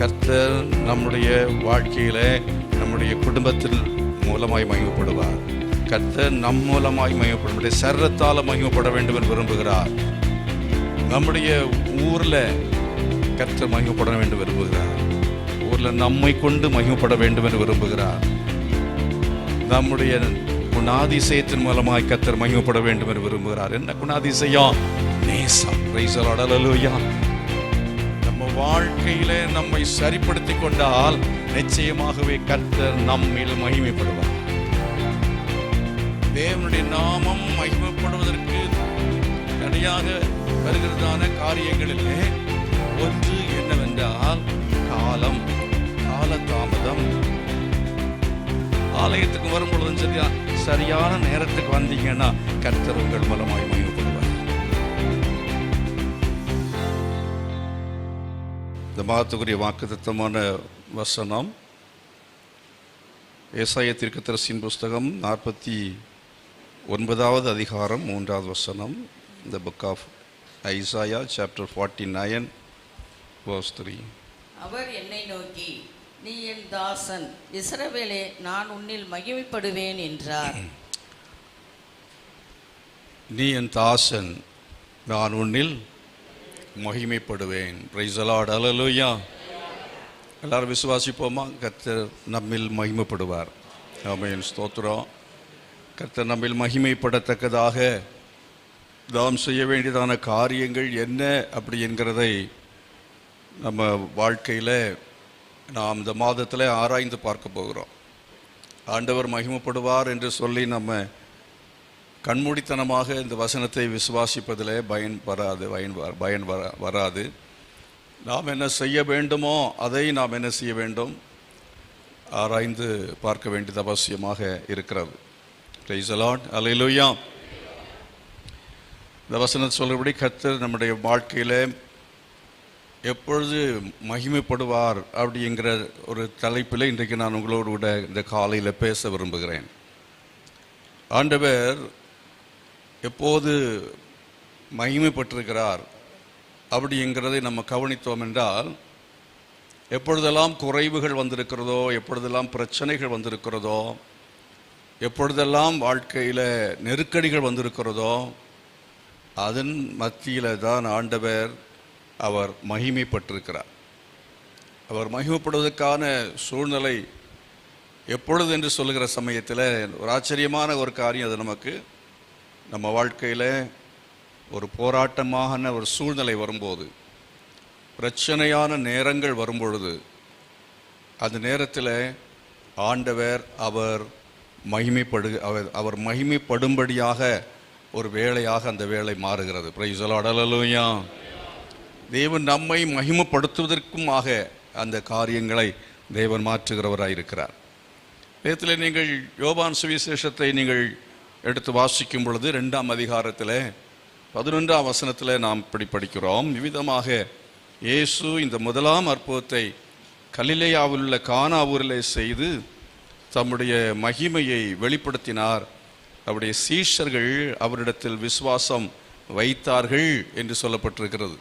கர்த்தர் நம்முடைய வாழ்க்கையில நம்முடைய குடும்பத்தின் மூலமாய் மகிமைப்படுவார். கர்த்தர் நம் மூலமாய் மகிமைப்படும் சரத்தால் மகிமைப்பட வேண்டும் என்று விரும்புகிறார். நம்முடைய ஊர்ல கர்த்தர் மகிமைப்பட வேண்டும் விரும்புகிறார். ஊர்ல நம்மை கொண்டு மகிமைப்பட வேண்டும் என்று விரும்புகிறார். நம்முடைய குணாதிசயத்தின் மூலமாய் கர்த்தர் மகிமைப்பட வேண்டும் என்று விரும்புகிறார். என்ன குணாதிசயம்? நேசம். Praise the lord. ஹல்லேலூயா. நம்ம வாழ்க்கையில நம்மை சரிப்படுத்தி கொண்டால் நிச்சயமாகவே கர்த்தர் நம்மில் மகிமைப்படுவார். தேவனுடைய நாமம் மகிமைப்படுவதற்கு தனியாக வருகிறதான காரியங்களிலே ஒன்று என்னவென்றால் காலதாமதம். ஆலயத்துக்கு வரும்பொழுது சரியான நேரத்துக்கு வந்தீங்கன்னா கர்த்தர் உங்கள் மூலமாய் மகிமைப்படுவார். இந்த மாதத்துக்குரிய வாக்குத்தத்தமான வசனம் ஏசாயா தீர்க்கதரிசியின் புஸ்தகம் 49வது அதிகாரம் 3வது வசனம். The book of Isaiah chapter 49 verse 3. அவர் என்னை நோக்கி, நீ என் தாசன் இஸ்ரவேலே, நான் உன்னில் மகிமைப்படுவேன் என்றார். நீ என் தாசன், நான் உன்னில் மகிமைப்படுவேன். Price the lord. ஹல்லேலூயா. எல்லாரும் விசுவாசிப்போமா? கர்த்தர் நம்மில் மகிமைப்படுவார். ஆமென். ஸ்தோத்திரம். கர்த்தர் நம்மில் மகிமைப்படத்தக்கதாக நாம் செய்ய வேண்டியதான காரியங்கள் என்ன அப்படி என்கிறதை நம்ம வாழ்க்கையில் நாம் இந்த மாதத்தில் ஆராய்ந்து பார்க்க போகிறோம். ஆண்டவர் மகிமைப்படுவார் என்று சொல்லி நம்ம கண்மூடித்தனமாக இந்த வசனத்தை விசுவாசிப்பதில் பயன் வராது. நாம் என்ன செய்ய வேண்டுமோ அதை நாம் என்ன செய்ய வேண்டும்? ஆராய்ந்து பார்க்க வேண்டியது அவசியமாக இருக்கிறது. Praise the lord. ஹல்லேலூயா. இந்த வசனத்தை சொல்கிறபடி கர்த்தர் நம்முடைய வாழ்க்கையில் எப்பொழுது மகிமைப்படுவார் அப்படிங்கிற ஒரு தலைப்பில் இன்றைக்கு நான் உங்களோடு கூட இந்த காலையில் பேச விரும்புகிறேன். ஆண்டவர் எப்போது மகிமைப்பட்டிருக்கிறார் அப்படிங்கிறதை நம்ம கவனித்தோம் என்றால், எப்பொழுதெல்லாம் குறைவுகள் வந்திருக்கிறதோ, எப்பொழுதெல்லாம் பிரச்சனைகள் வந்திருக்கிறதோ, எப்பொழுதெல்லாம் வாழ்க்கையில் நெருக்கடிகள் வந்திருக்கிறதோ, அதன் மத்தியில் தான் ஆண்டவர் அவர் மகிமைப்பட்டிருக்கிறார். அவர் மகிமைப்படுவதற்கான சூழ்நிலை எப்பொழுது என்று சொல்லுகிற சமயத்தில் ஒரு ஆச்சரியமான ஒரு காரியம். அது நமக்கு நம்ம வாழ்க்கையில் ஒரு போராட்டமான ஒரு சூழ்நிலை வரும்போது, பிரச்சனையான நேரங்கள் வரும்பொழுது, அந்த நேரத்தில் ஆண்டவர் அவர் மகிமைப்படும்படியாக ஒரு வேளையாக அந்த வேளை மாறுகிறது. Praise the lord. ஹல்லேலூயா. தேவன் நம்மை மகிமைப்படுத்துவதற்குமாக அந்த காரியங்களை தேவன் மாற்றுகிறவராயிருக்கிறார். வேதத்தில் நீங்கள் யோவான் சுவிசேஷத்தை நீங்கள் எடுத்து வாசிக்கும் பொழுது 2ஆம் அதிகாரத்தில் 11ஆம் வசனத்தில் நாம் இப்படி படிக்கிறோம். விவிதமாக இயேசு இந்த முதலாம் அற்புதத்தை கலிலேயாவில் உள்ள கானா ஊரிலே செய்து தம்முடைய மகிமையை வெளிப்படுத்தினார். அவருடைய சீஷர்கள் அவரிடத்தில் விசுவாசம் வைத்தார்கள் என்று சொல்லப்பட்டிருக்கிறது.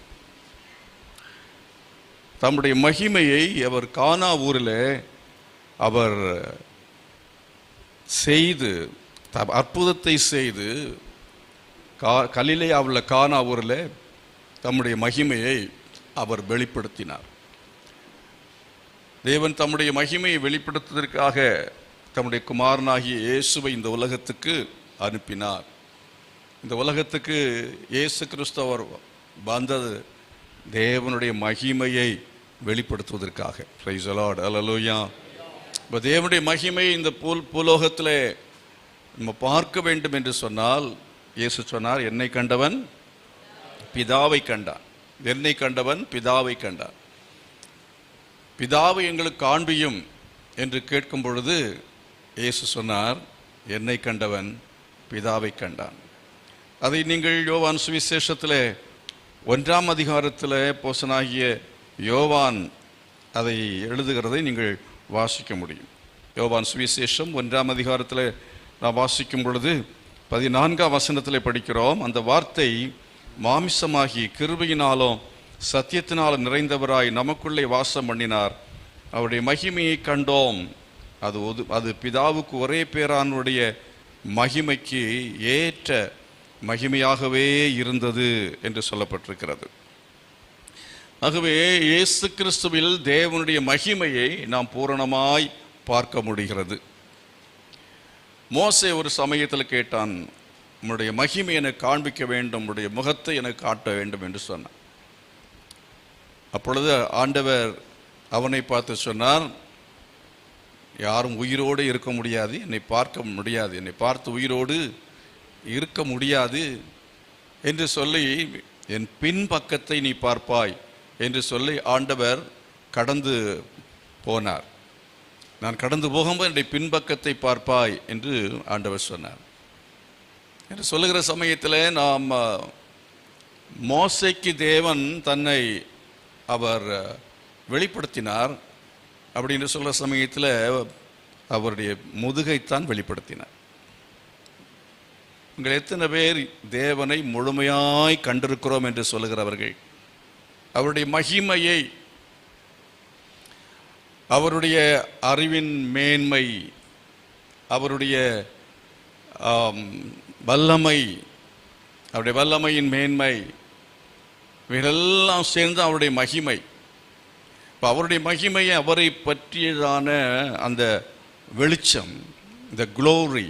தம்முடைய மகிமையை அவர் கானா ஊரில் அவர் செய்து, அற்புதத்தை செய்து, கலிலேயாவுள்ள கானா ஊரில் தம்முடைய மகிமையை அவர் வெளிப்படுத்தினார். தேவன் தம்முடைய மகிமையை வெளிப்படுத்துவதற்காக தம்முடைய குமாரனாகிய இயேசுவை இந்த உலகத்துக்கு அனுப்பினார். இந்த உலகத்துக்கு இயேசு கிறிஸ்தவர் வந்தது தேவனுடைய மகிமையை வெளிப்படுத்துவதற்காக. Price the lord. ஹல்லேலூயா. இப்போ தேவனுடைய மகிமையை இந்த பூலோகத்தில் நம்ம பார்க்க வேண்டும் என்று சொன்னால், இயேசு சொன்னார், என்னை கண்டவன் பிதாவை கண்டான். என்னை கண்டவன் பிதாவை கண்டான். பிதாவை எங்களுக்கு காண்பியும் என்று கேட்கும் பொழுது இயேசு சொன்னார், என்னை கண்டவன் பிதாவை கண்டான். அதை நீங்கள் யோவான் சுவிசேஷத்தில் 1ஆம் அதிகாரத்தில் போசனாகிய யோவான் அதை எழுதுகிறதை நீங்கள் வாசிக்க முடியும். யோவான் சுவிசேஷம் 1ஆம் அதிகாரத்தில் நான் வாசிக்கும் பொழுது 14ஆம் வசனத்தில் படிக்கிறோம். அந்த வார்த்தை மாமிசமாகி கிருபையினாலும் சத்தியத்தினால் நிறைந்தவராய் நமக்குள்ளே வாசம் பண்ணினார். அவருடைய மகிமையை கண்டோம். அது பிதாவுக்கு ஒரே பேரானுடைய மகிமைக்கு ஏற்ற மகிமையாகவே இருந்தது என்று சொல்லப்பட்டிருக்கிறது. ஆகவே இயேசு கிறிஸ்துவில் தேவனுடைய மகிமையை நாம் பூரணமாய் பார்க்க முடிகிறது. மோசே ஒரு சமயத்தில் கேட்டான், உம்முடைய மகிமை எனக்கு காண்பிக்க வேண்டும், உம்முடைய முகத்தை எனக்கு காட்ட வேண்டும் என்று சொன்னான். அப்பொழுது ஆண்டவர் அவனை பார்த்து சொன்னார், யாரும் உயிரோடு இருக்க முடியாது, என்னை பார்க்க முடியாது, என்னை பார்த்து உயிரோடு இருக்க முடியாது என்று சொல்லி என் பின்பக்கத்தை நீ பார்ப்பாய் என்று சொல்லி ஆண்டவர் கடந்து போனார். நான் கடந்து போகும்போது என்னுடைய பின்பக்கத்தை பார்ப்பாய் என்று ஆண்டவர் சொன்னார் என்று சொல்லுகிற சமயத்தில் நாம் மோசேக்கு தேவன் தன்னை அவர் வெளிப்படுத்தினார் அப்படின்னு சொல்கிற சமயத்தில் அவருடைய முதுகைத்தான் வெளிப்படுத்தினார். உங்கள் எத்தனை பேர் தேவனை முழுமையாய் கண்டிருக்கிறோம் என்று சொல்லுகிறவர்கள்? அவருடைய மகிமையை, அவருடைய அறிவின் மேன்மை, அவருடைய வல்லமை, அவருடைய வல்லமையின் மேன்மை, இவைகளெல்லாம் சேர்ந்து அவருடைய மகிமை. இப்போ அவருடைய மகிமையை, அவரை பற்றியதான அந்த வெளிச்சம், இந்த க்ளோரி,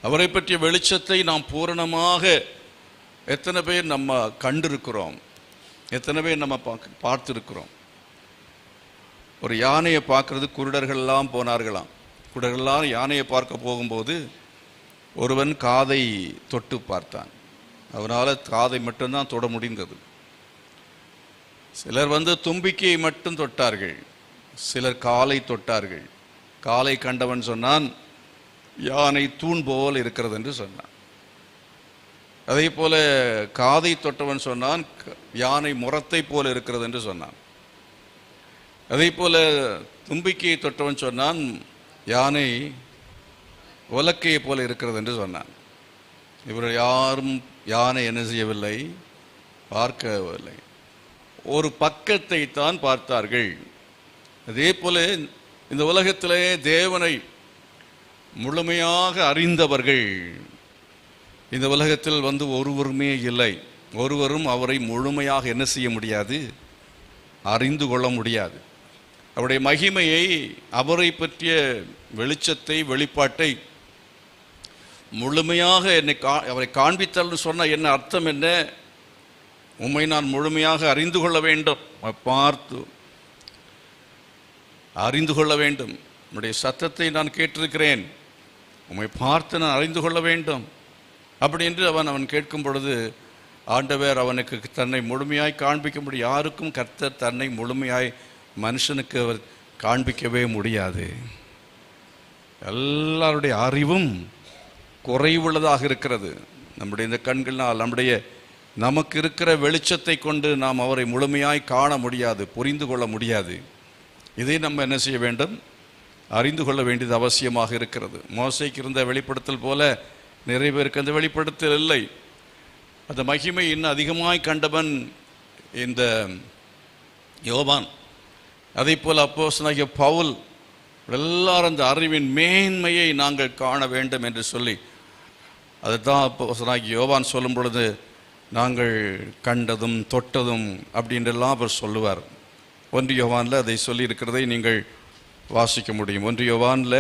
அவரை பற்றிய வெளிச்சத்தை நாம் பூரணமாக எத்தனை பேர் நம்ம கண்டிருக்கிறோம், எத்தனை பேர் நம்ம பார்த்துருக்கிறோம்? ஒரு யானையை பார்க்கறது குருடர்கள்லாம் போனார்களாம். குருடர்கள்லாம் யானையை பார்க்க போகும்போது ஒருவன் காதை தொட்டு பார்த்தான். அவனால் காதை மட்டும்தான் தொட முடிந்தது. சிலர் தும்பிக்கையை மட்டும் தொட்டார்கள், சிலர் காலை தொட்டார்கள். காலை கண்டவன் சொன்னான், யானை தூண் போல் இருக்கிறது என்று சொன்னான். அதே போல காதை தொட்டவன் சொன்னான், யானை முரத்தை போல் இருக்கிறது என்று சொன்னான். அதே போல தும்பிக்கையை தொட்டவன் சொன்னான், யானை உலக்கையை போல இருக்கிறது என்று சொன்னான். இவர்கள் யாரும் யானை என்ன செய்யவில்லை, பார்க்கவில்லை, ஒரு பக்கத்தை தான் பார்த்தார்கள். அதே போல இந்த உலகத்திலே தேவனை முழுமையாக அறிந்தவர்கள் இந்த உலகத்தில் ஒருவருமே இல்லை. ஒருவரும் அவரை முழுமையாக என்ன செய்ய முடியாது, அறிந்து கொள்ள முடியாது. அவருடைய மகிமையை, அவரை பற்றிய வெளிச்சத்தை, வெளிப்பாட்டை முழுமையாக அவரை காண்பித்தால்னு சொன்னால் என்ன அர்த்தம்? என்ன, உம்மை நான் முழுமையாக அறிந்து கொள்ள வேண்டும், பார்த்து அறிந்து கொள்ள வேண்டும். உம்முடைய சத்தத்தை நான் கேட்டிருக்கிறேன், உம்மை பார்த்து நான் அறிந்து கொள்ள வேண்டும் அப்படி என்று அவன் கேட்கும் பொழுது ஆண்டவர் அவனுக்கு தன்னை முழுமையாய் காண்பிக்க முடியும். யாருக்கும் கர்த்தர் தன்னை முழுமையாய் மனுஷனுக்கு அவர் காண்பிக்கவே முடியாது. எல்லாருடைய அறிவும் குறைவுள்ளதாக இருக்கிறது. நம்முடைய இந்த கண்களால் நமக்கு இருக்கிற வெளிச்சத்தை கொண்டு நாம் அவரை முழுமையாய் காண முடியாது, புரிந்து கொள்ள முடியாது. இதை நம்ம என்ன செய்ய வேண்டும், அறிந்து கொள்ள வேண்டியது அவசியமாக இருக்கிறது. மோசேக்கு இருந்த வெளிப்படுத்தல் போல நிறைய பேருக்கு அந்த வெளிப்படுத்தல் இல்லை. அந்த மகிமை இன்னும் அதிகமாய் கண்டவன் இந்த யோவான். அதே போல் அப்போஸ்தலனாகிய பவுல். எல்லாரும் அந்த அறிவின் மேன்மையை நாங்கள் காண வேண்டும் என்று சொல்லி அதுதான் அப்போஸ்தலனாகிய யோவான் சொல்லும் பொழுது நாங்கள் கண்டதும் தொட்டதும் அப்படின்றெல்லாம் அவர் சொல்லுவார். 1 யோவானில் அதை சொல்லியிருக்கிறதை நீங்கள் வாசிக்க முடியும். 1 யோவானில்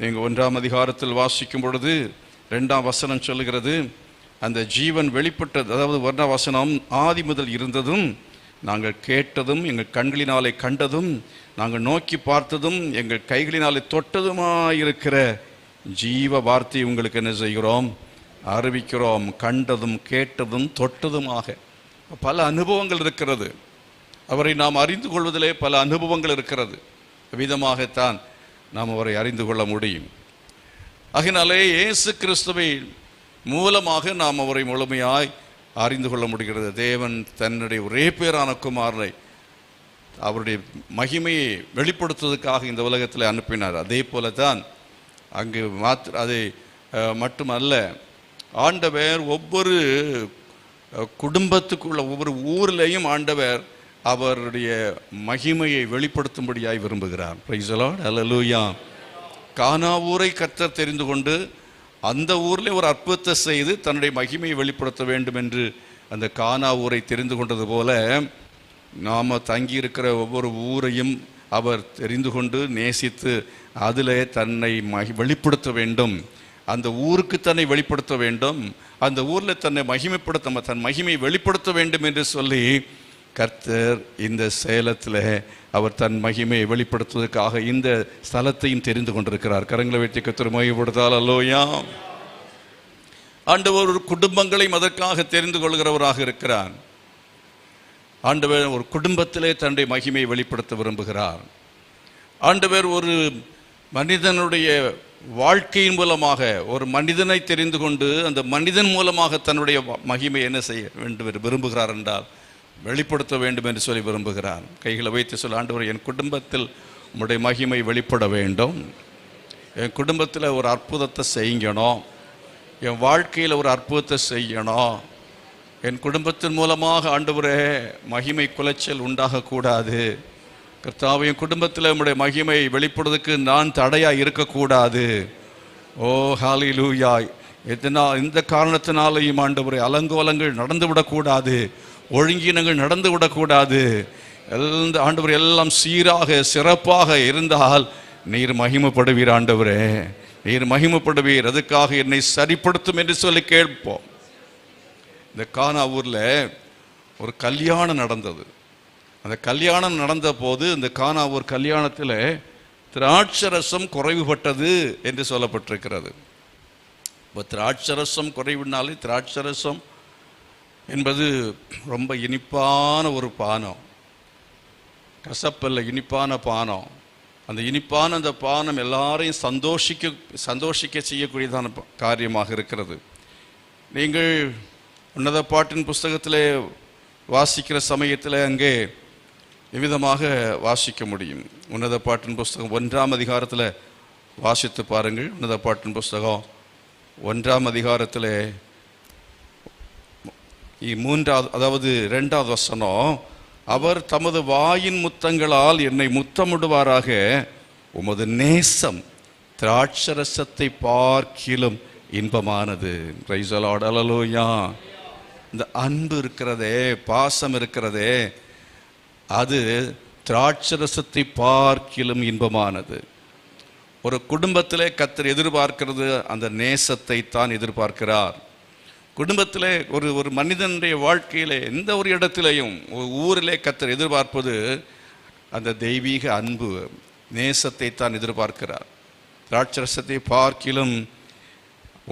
நீங்கள் 1ஆம் அதிகாரத்தில் வாசிக்கும் பொழுது 2ஆம் வசனம் சொல்லுகிறது, அந்த ஜீவன் வெளிப்பட்டது. அதாவது 1ஆம் வசனம், ஆதி முதல் இருந்ததும், நாங்கள் கேட்டதும், எங்கள் கண்களினாலே கண்டதும், நாங்கள் நோக்கி பார்த்ததும், எங்கள் கைகளினாலே தொட்டதுமாயிருக்கிற ஜீவ வார்த்தை உங்களுக்கு என்ன செய்கிறோம், அறிவிக்கிறோம். கண்டதும் கேட்டதும் தொட்டதுமாக பல அனுபவங்கள் இருக்கிறது. அவரை நாம் அறிந்து கொள்வதிலே பல அனுபவங்கள் இருக்கிறது. விதமாகத்தான் நாம் அவரை அறிந்து கொள்ள முடியும். ஆகினாலே இயேசு கிறிஸ்துவை மூலமாக நாம் அவரை முழுமையாய் அறிந்து கொள்ள முடிகிறது. தேவன் தன்னுடைய ஒரே பேரான குமாரனை அவருடைய மகிமையை வெளிப்படுத்துவதற்காக இந்த உலகத்தில் அனுப்பினார். அதே போல தான் அங்கு அதை மட்டுமல்ல, ஆண்டவர் ஒவ்வொரு குடும்பத்துக்குள்ள ஒவ்வொரு ஊர்லேயும் ஆண்டவர் அவருடைய மகிமையை வெளிப்படுத்தும்படியாய் விரும்புகிறார். பிரைஸ் தி லார்ட், ஹல்லேலூயா. கானா ஊரை கர்த்தர் தெரிந்து கொண்டு அந்த ஊரில் ஒரு அற்புதத்தை செய்து தன்னுடைய மகிமையை வெளிப்படுத்த வேண்டும் என்று அந்த கானா ஊரை தெரிந்து கொண்டது போல நாம் தங்கியிருக்கிற ஒவ்வொரு ஊரையும் அவர் தெரிந்து கொண்டு நேசித்து அதில் தன்னை வெளிப்படுத்த வேண்டும். அந்த ஊருக்கு தன்னை வெளிப்படுத்த வேண்டும், அந்த ஊரில் தன்னை மகிமைப்படுத்த தன் மகிமையை வெளிப்படுத்த வேண்டும் என்று சொல்லி கர்த்தர் இந்த சேலத்தில் அவர் தன் மகிமையை வெளிப்படுத்துவதற்காக இந்த ஸ்தலத்தையும் தெரிந்து கொண்டிருக்கிறார். கரங்களை வைத்து கர்த்தர் மகிமைப்படுத்தால் அல்லோயா. ஆண்டவர் ஒரு குடும்பங்களையும் அதற்காக தெரிந்து கொள்கிறவராக இருக்கிறார். ஆண்டவர் ஒரு குடும்பத்திலே தன்னுடைய மகிமையை வெளிப்படுத்த விரும்புகிறார். ஆண்டவர் ஒரு மனிதனுடைய வாழ்க்கையின் மூலமாக ஒரு மனிதனை தெரிந்து கொண்டு அந்த மனிதன் மூலமாக தன்னுடைய மகிமை என்ன செய்ய வேண்டும் விரும்புகிறார் என்றால் வெளிப்படுத்த வேண்டும் என்று சொல்லி விரும்புகிறார். கைகளை வைத்து சொல்ல, ஆண்டவர் என் குடும்பத்தில் உம்முடைய மகிமை வெளிப்பட வேண்டும், என் குடும்பத்தில் ஒரு அற்புதத்தை செய்யணும், என் வாழ்க்கையில் ஒரு அற்புதத்தை செய்யணும், என் குடும்பத்தின் மூலமாக ஆண்டவரே மகிமை குலைச்சல் உண்டாகக்கூடாது. கர்த்தாவே, என் குடும்பத்தில் உம்முடைய மகிமை வெளிப்படுவதற்கு நான் தடையாக இருக்கக்கூடாது. ஓ ஹல்லேலூயா. இந்த காரணத்தினாலேயும் ஆண்டவரே அலங்கோலங்கள் நடந்து விடக்கூடாது, ஒழுங்கீனங்கள் நடந்து விடக்கூடாது. ஆண்டவர் எல்லாம் சீராக சிறப்பாக இருந்தால் நீர் மகிமைப்படுவீர். ஆண்டவரே, நீர் மகிமைப்படுவீர், அதுக்காக என்னை சரிப்படுத்தும் என்று சொல்லி கேட்போம். இந்த கானா ஊரில் ஒரு கல்யாணம் நடந்தது. அந்த கல்யாணம் நடந்த போது இந்த கானா ஊர் கல்யாணத்தில் திராட்சரசம் குறைவுபட்டது என்று சொல்லப்பட்டிருக்கிறது. இப்போ திராட்சரசம் குறைவுனாலே, திராட்சரசம் என்பது ரொம்ப இனிப்பான ஒரு பானம், கசப்பல்ல, இனிப்பான பானம். அந்த இனிப்பான அந்த பானம் எல்லாரையும் சந்தோஷிக்க செய்யக்கூடியதான காரியமாக இருக்கிறது. நீங்கள் உன்னத பாட்டின் புஸ்தகத்தில் வாசிக்கிற சமயத்தில் அங்கே எவ்விதமாக வாசிக்க முடியும். உன்னத பாட்டின் புஸ்தகம் 1ஆம் அதிகாரத்தில் வாசித்து பாருங்கள். உன்னத பாட்டின் புஸ்தகம் 1ஆம் அதிகாரத்தில் 2வது வசனம், அவர் தமது வாயின் முத்தங்களால் என்னை முத்தமிடுவாராக, உமது நேசம் திராட்சரசத்தை பார்க்கிலும் இன்பமானது. Price the lord, hallelujah. இந்த அன்பு இருக்கிறதே, பாசம் இருக்கிறதே, அது திராட்சரசத்தை பார்க்கிலும் இன்பமானது. ஒரு குடும்பத்திலே கர்த்தர் எதிர்பார்க்கிறது அந்த நேசத்தை தான் எதிர்பார்க்கிறார். குடும்பத்தில் ஒரு மனிதனுடைய வாழ்க்கையில் எந்த ஒரு இடத்திலையும் ஊரிலே கர்த்தர் எதிர்பார்ப்பது அந்த தெய்வீக அன்பு, நேசத்தை தான் எதிர்பார்க்கிறார். திராட்சரசத்தை பார்க்கிலும்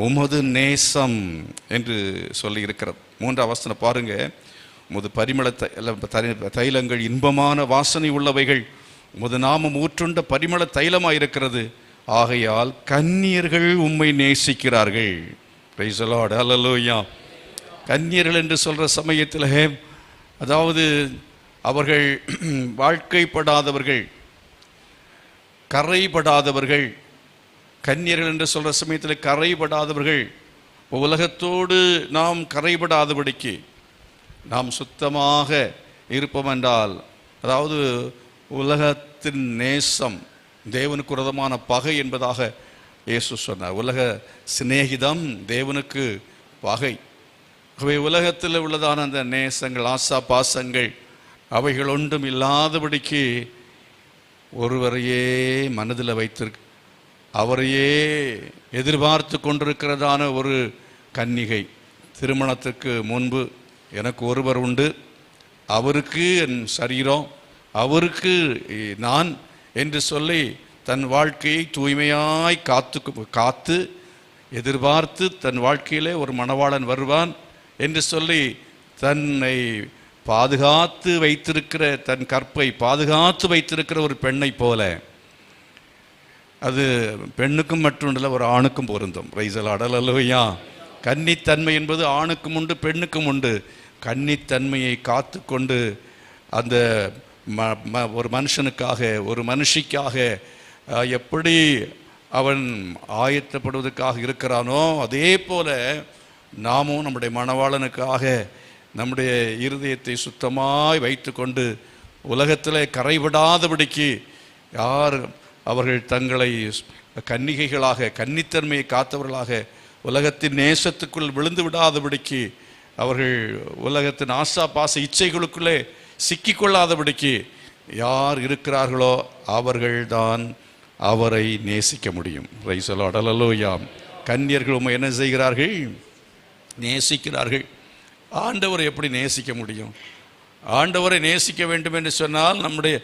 உமது நேசம் என்று சொல்லி இருக்கிறது. 3ஆம் வசனம் பாருங்க, உமது பரிமள தைலங்கள் இன்பமான வாசனை உள்ளவைகள், உமது நாமம் ஊற்றுண்ட பரிமள தைலமாக இருக்கிறது, ஆகையால் கன்னியர்கள் உம்மை நேசிக்கிறார்கள். பிரைஸ் தி லார்ட், ஹல்லேலூயா. கன்னியர்கள் என்று சொல்கிற சமயத்தில் அதாவது அவர்கள் வாழ்க்கைப்படாதவர்கள், கரைபடாதவர்கள். கன்னியர்கள் என்று சொல்கிற சமயத்தில் கரைபடாதவர்கள். உலகத்தோடு நாம் கரைபடாதபடிக்கு நாம் சுத்தமாக இருப்போம் என்றால், அதாவது உலகத்தின் நேசம் தேவனுக்கு விரோதமான பகை என்பதாக இயேசு சொன்னார். உலக சிநேகிதம் தேவனுக்கு பகை. அவை உலகத்தில் உள்ளதான அந்த நேசங்கள், ஆசா பாசங்கள், அவைகள் ஒன்றும் இல்லாதபடிக்கு ஒருவரையே மனதில் வைத்திருக்கு, அவரையே எதிர்பார்த்து கொண்டிருக்கிறதான ஒரு கன்னிகை. திருமணத்துக்கு முன்பு எனக்கு ஒருவர் உண்டு, அவருக்கு என் சரீரம், அவருக்கு நான் என்று சொல்லி தன் வாழ்க்கையை தூய்மையாய் காத்து எதிர்பார்த்து தன் வாழ்க்கையிலே ஒரு மணவாளன் வருவான் என்று சொல்லி தன்னை பாதுகாத்து வைத்திருக்கிற, தன் கற்பை பாதுகாத்து வைத்திருக்கிற ஒரு பெண்ணை போல, அது பெண்ணுக்கும் மட்டுமில்லை ஒரு ஆணுக்கும் பொருந்தும். பிரைஸ் தி லார்ட், ஹல்லேலூயா. கன்னித்தன்மை என்பது ஆணுக்கும் உண்டு, பெண்ணுக்கும் உண்டு. கன்னித்தன்மையை காத்து கொண்டு அந்த ஒரு மனுஷனுக்காக, ஒரு மனுஷிக்காக எப்படி அவன் ஆயத்தப்படுவதற்காக இருக்கிறானோ, அதே போல நாமும் நம்முடைய மணவாளனுக்காக நம்முடைய இருதயத்தை சுத்தமாய் வைத்துக்கொண்டு உலகத்தில் கரைவிடாதபடிக்கு யார் அவர்கள் தங்களை கன்னிகைகளாக கன்னித்தன்மையை காத்தவர்களாக உலகத்தின் நேசத்துக்குள் விழுந்து விடாதபடிக்கு அவர்கள் உலகத்தின் ஆசா பாச இச்சைகளுக்குள்ளே சிக்கிக்கொள்ளாதபடிக்கு யார் இருக்கிறார்களோ அவர்கள்தான் அவரை நேசிக்க முடியும். Price the Lord. அல்லேலூயா. கன்னியர்கள் என்ன செய்கிறார்கள்? நேசிக்கிறார்கள். ஆண்டவரை எப்படி நேசிக்க முடியும்? ஆண்டவரை நேசிக்க வேண்டும் என்று சொன்னால் நம்முடைய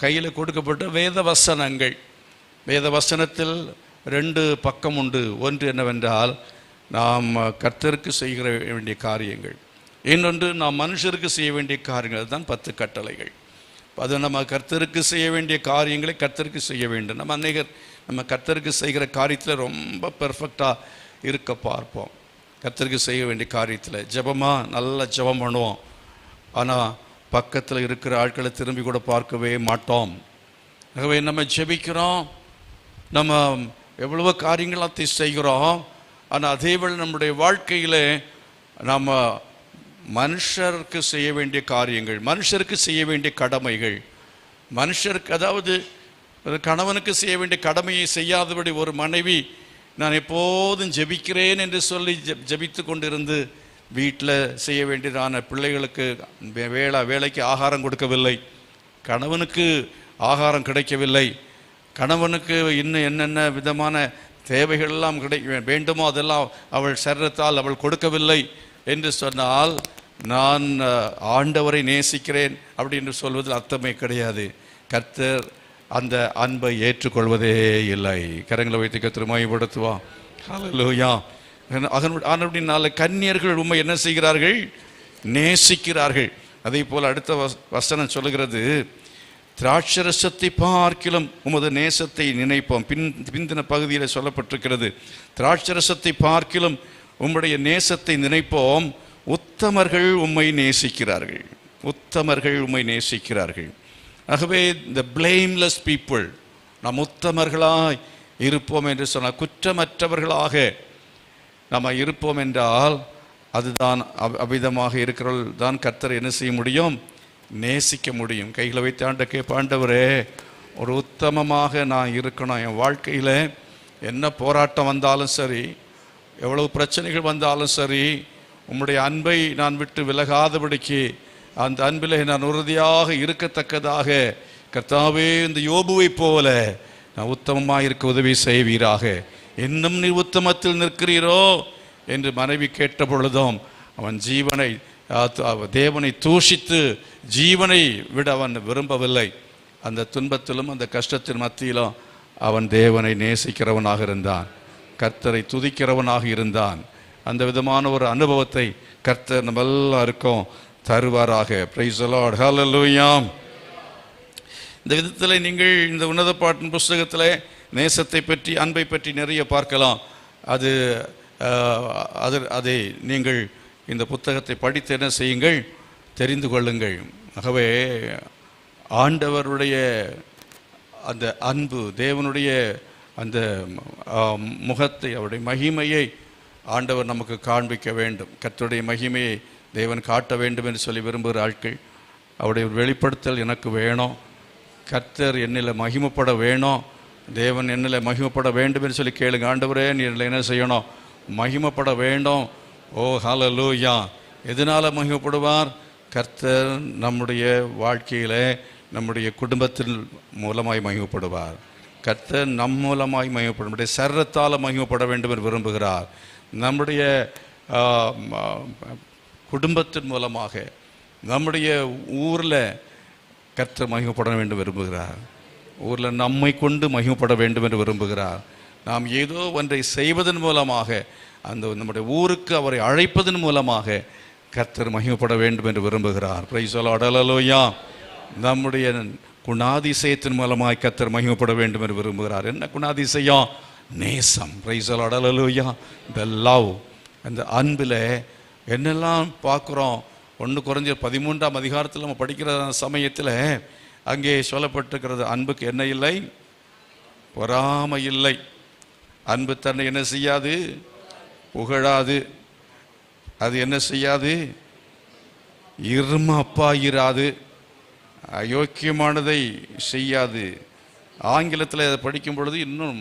கையில் கொடுக்கப்பட்ட வேத வசனங்கள். வேத வசனத்தில் 2 பக்கம் உண்டு. ஒன்று என்னவென்றால் நாம் கர்த்தருக்கு செய்கிற வேண்டிய காரியங்கள், இன்னொன்று நாம் மனுஷருக்கு செய்ய வேண்டிய காரியங்கள். அதுதான் 10 கட்டளைகள். அது நம்ம கர்த்தருக்கு செய்ய வேண்டிய காரியங்களை கர்த்தருக்கு செய்ய வேண்டும். நம்ம கர்த்தருக்கு செய்கிற காரியத்தில் ரொம்ப பெர்ஃபெக்டாக இருக்க பார்ப்போம். கர்த்தருக்கு செய்ய வேண்டிய காரியத்தில் ஜெபமாக நல்ல ஜெபம் பண்ணுவோம். ஆனால் பக்கத்தில் இருக்கிற ஆட்களை திரும்பி கூட பார்க்கவே மாட்டோம். ஆகவே நம்ம ஜெபிக்கிறோம், நம்ம எவ்வளவோ காரியங்களை செய்கிறோம். ஆனால் அதேவேளை நம்முடைய வாழ்க்கையில் நம்ம மனுஷருக்கு செய்ய வேண்டிய காரியங்கள், மனுஷருக்கு செய்ய வேண்டிய கடமைகள், மனுஷருக்கு அதாவது கணவனுக்கு செய்ய வேண்டிய கடமையை செய்யாதபடி ஒரு மனைவி நான் எப்போதும் ஜெபிக்கிறேன் என்று சொல்லி ஜெபித்து கொண்டிருந்து வீட்டில் செய்ய வேண்டியதான பிள்ளைகளுக்கு வேலைக்கு ஆகாரம் கொடுக்கவில்லை, கணவனுக்கு ஆகாரம் கிடைக்கவில்லை, கணவனுக்கு இன்னும் என்னென்ன விதமான தேவைகளெல்லாம் வேண்டுமோ அதெல்லாம் அவள் சரீரத்தால் அவள் கொடுக்கவில்லை என்று சொன்னால் நான் ஆண்டவரை நேசிக்கிறேன் அப்படி என்று சொல்வதில் அர்த்தமே கிடையாது. கர்த்தர் அந்த அன்பை ஏற்றுக்கொள்வதே இல்லை. கரங்களை வைத்து கர்த்தரை மகிமைப்படுத்துவா. ஹல்லேலூயா. அதனால கன்னியர்கள் உண்மை என்ன செய்கிறார்கள்? நேசிக்கிறார்கள். அதே போல் அடுத்த வசனம் சொல்லுகிறது, திராட்சரசத்தை பார்க்கிலும் உமது நேசத்தை நினைப்போம். பிந்தின பகுதியில் சொல்லப்பட்டிருக்கிறது, திராட்சரசத்தை பார்க்கிலும் உம்முடைய நேசத்தை நினைப்போம். உத்தமர்கள் உம்மை நேசிக்கிறார்கள், உத்தமர்கள் உம்மை நேசிக்கிறார்கள். ஆகவே இந்த பிளேம்லெஸ் பீப்புள், நாம் உத்தமர்களாய் இருப்போம் என்று சொன்னால், குற்றமற்றவர்களாக நம்ம இருப்போம் என்றால் அதுதான் அவ்விதமாக இருக்கிறவர்கள் தான் கர்த்தர் என்ன செய்ய முடியும்? நேசிக்க முடியும். கைகளை வைத்து ஆண்ட ஆண்டவரே, ஒரு உத்தமமாக நான் இருக்கணும். என் வாழ்க்கையில் என்ன போராட்டம் வந்தாலும் சரி, எவ்வளவு பிரச்சனைகள் வந்தாலும் சரி, உம்முடைய அன்பை நான் விட்டு விலகாதபடிக்கு அந்த அன்பில் நான் உறுதியாக இருக்கத்தக்கதாக கர்த்தாவே இந்த யோபுவை போல நான் உத்தமமாக இருக்க உதவி செய்வீராக. இன்னும் நீ உத்தமத்தில் நிற்கிறீரோ என்று மனைவி கேட்ட பொழுதும் அவன் தேவனை தூஷித்து ஜீவனை விட அவன் விரும்பவில்லை. அந்த துன்பத்திலும் அந்த கஷ்டத்தின் மத்தியிலும் அவன் தேவனை நேசிக்கிறவனாக இருந்தான், கர்த்தரை துதிக்கிறவனாக இருந்தான். அந்த விதமான ஒரு அனுபவத்தை கர்த்தர் நம்ம எல்லாருக்கும் தருவாராக. Praise the lord. ஹல்லேலூயா. இந்த விதத்தில் நீங்கள் இந்த உன்னத பாட்டின் புஸ்தகத்தில் நேசத்தை பற்றி அன்பை பற்றி நிறைய பார்க்கலாம். அதை நீங்கள் இந்த புத்தகத்தை படித்து என்ன செய்யுங்கள்? தெரிந்து கொள்ளுங்கள். ஆகவே ஆண்டவருடைய அந்த அன்பு, தேவனுடைய அந்த முகத்தை, அவருடைய மகிமையை ஆண்டவர் நமக்கு காண்பிக்க வேண்டும். கர்த்தருடைய மகிமையை தேவன் காட்ட வேண்டும் என்று சொல்லி விரும்புகிற ஆட்கள், அவருடைய வெளிப்படுத்தல் எனக்கு வேணும், கர்த்தர் என்னில் மகிமைப்பட வேணும், தேவன் என்னில் மகிமைப்பட வேண்டும் என்று சொல்லி கேளுங்க. ஆண்டவரே நீ என்ன செய்யணும்? மகிமைப்பட வேண்டும். ஓ ஹல்லேலூயா. எதனால் மகிமைப்படுவார்? கர்த்தர் நம்முடைய வாழ்க்கையில் நம்முடைய குடும்பத்தின் மூலமாய் மகிமைப்படுவார். கர்த்தர் நம் மூலமாய் மகிமைப்பட, நம்முடைய சரீரத்தால் மகிமைப்பட வேண்டும் என்று விரும்புகிறார். நம்முடைய குடும்பத்தின் மூலமாக நம்முடைய ஊரில் கர்த்தர் மகிமைப்பட வேண்டும் விரும்புகிறார். ஊரில் நம்மை கொண்டு மகிமைப்பட வேண்டும் என்று விரும்புகிறார். நாம் ஏதோ ஒன்றை செய்வதன் மூலமாக, அந்த நம்முடைய ஊருக்கு அவரை அழைப்பதன் மூலமாக கர்த்தர் மகிமைப்பட வேண்டும் என்று விரும்புகிறார். Praise the lord. ஹல்லேலூயா. நம்முடைய குணாதிசயத்தின் மூலமாக கர்த்தர் மகிமைப்பட வேண்டும் என்று விரும்புகிறார். என்ன குணாதிசயம்? நேசம். Praise the lord. ஹல்லேலூயா. இந்த லவ், அந்த அன்பில் என்னெல்லாம் பார்க்குறோம். 1 Corinthians 13ஆம் அதிகாரத்தில் நம்ம படிக்கிற சமயத்தில் அங்கே சொல்லப்பட்டிருக்கிறது, அன்புக்கு என்ன இல்லை? பொறாமை இல்லை. அன்பு தன்னை என்ன செய்யாது? புகழாது. அது என்ன செய்யாது? இருமாப்பாயிராது, அயோக்கியமானதை செய்யாது. ஆங்கிலத்தில் அதை படிக்கும் பொழுது இன்னும்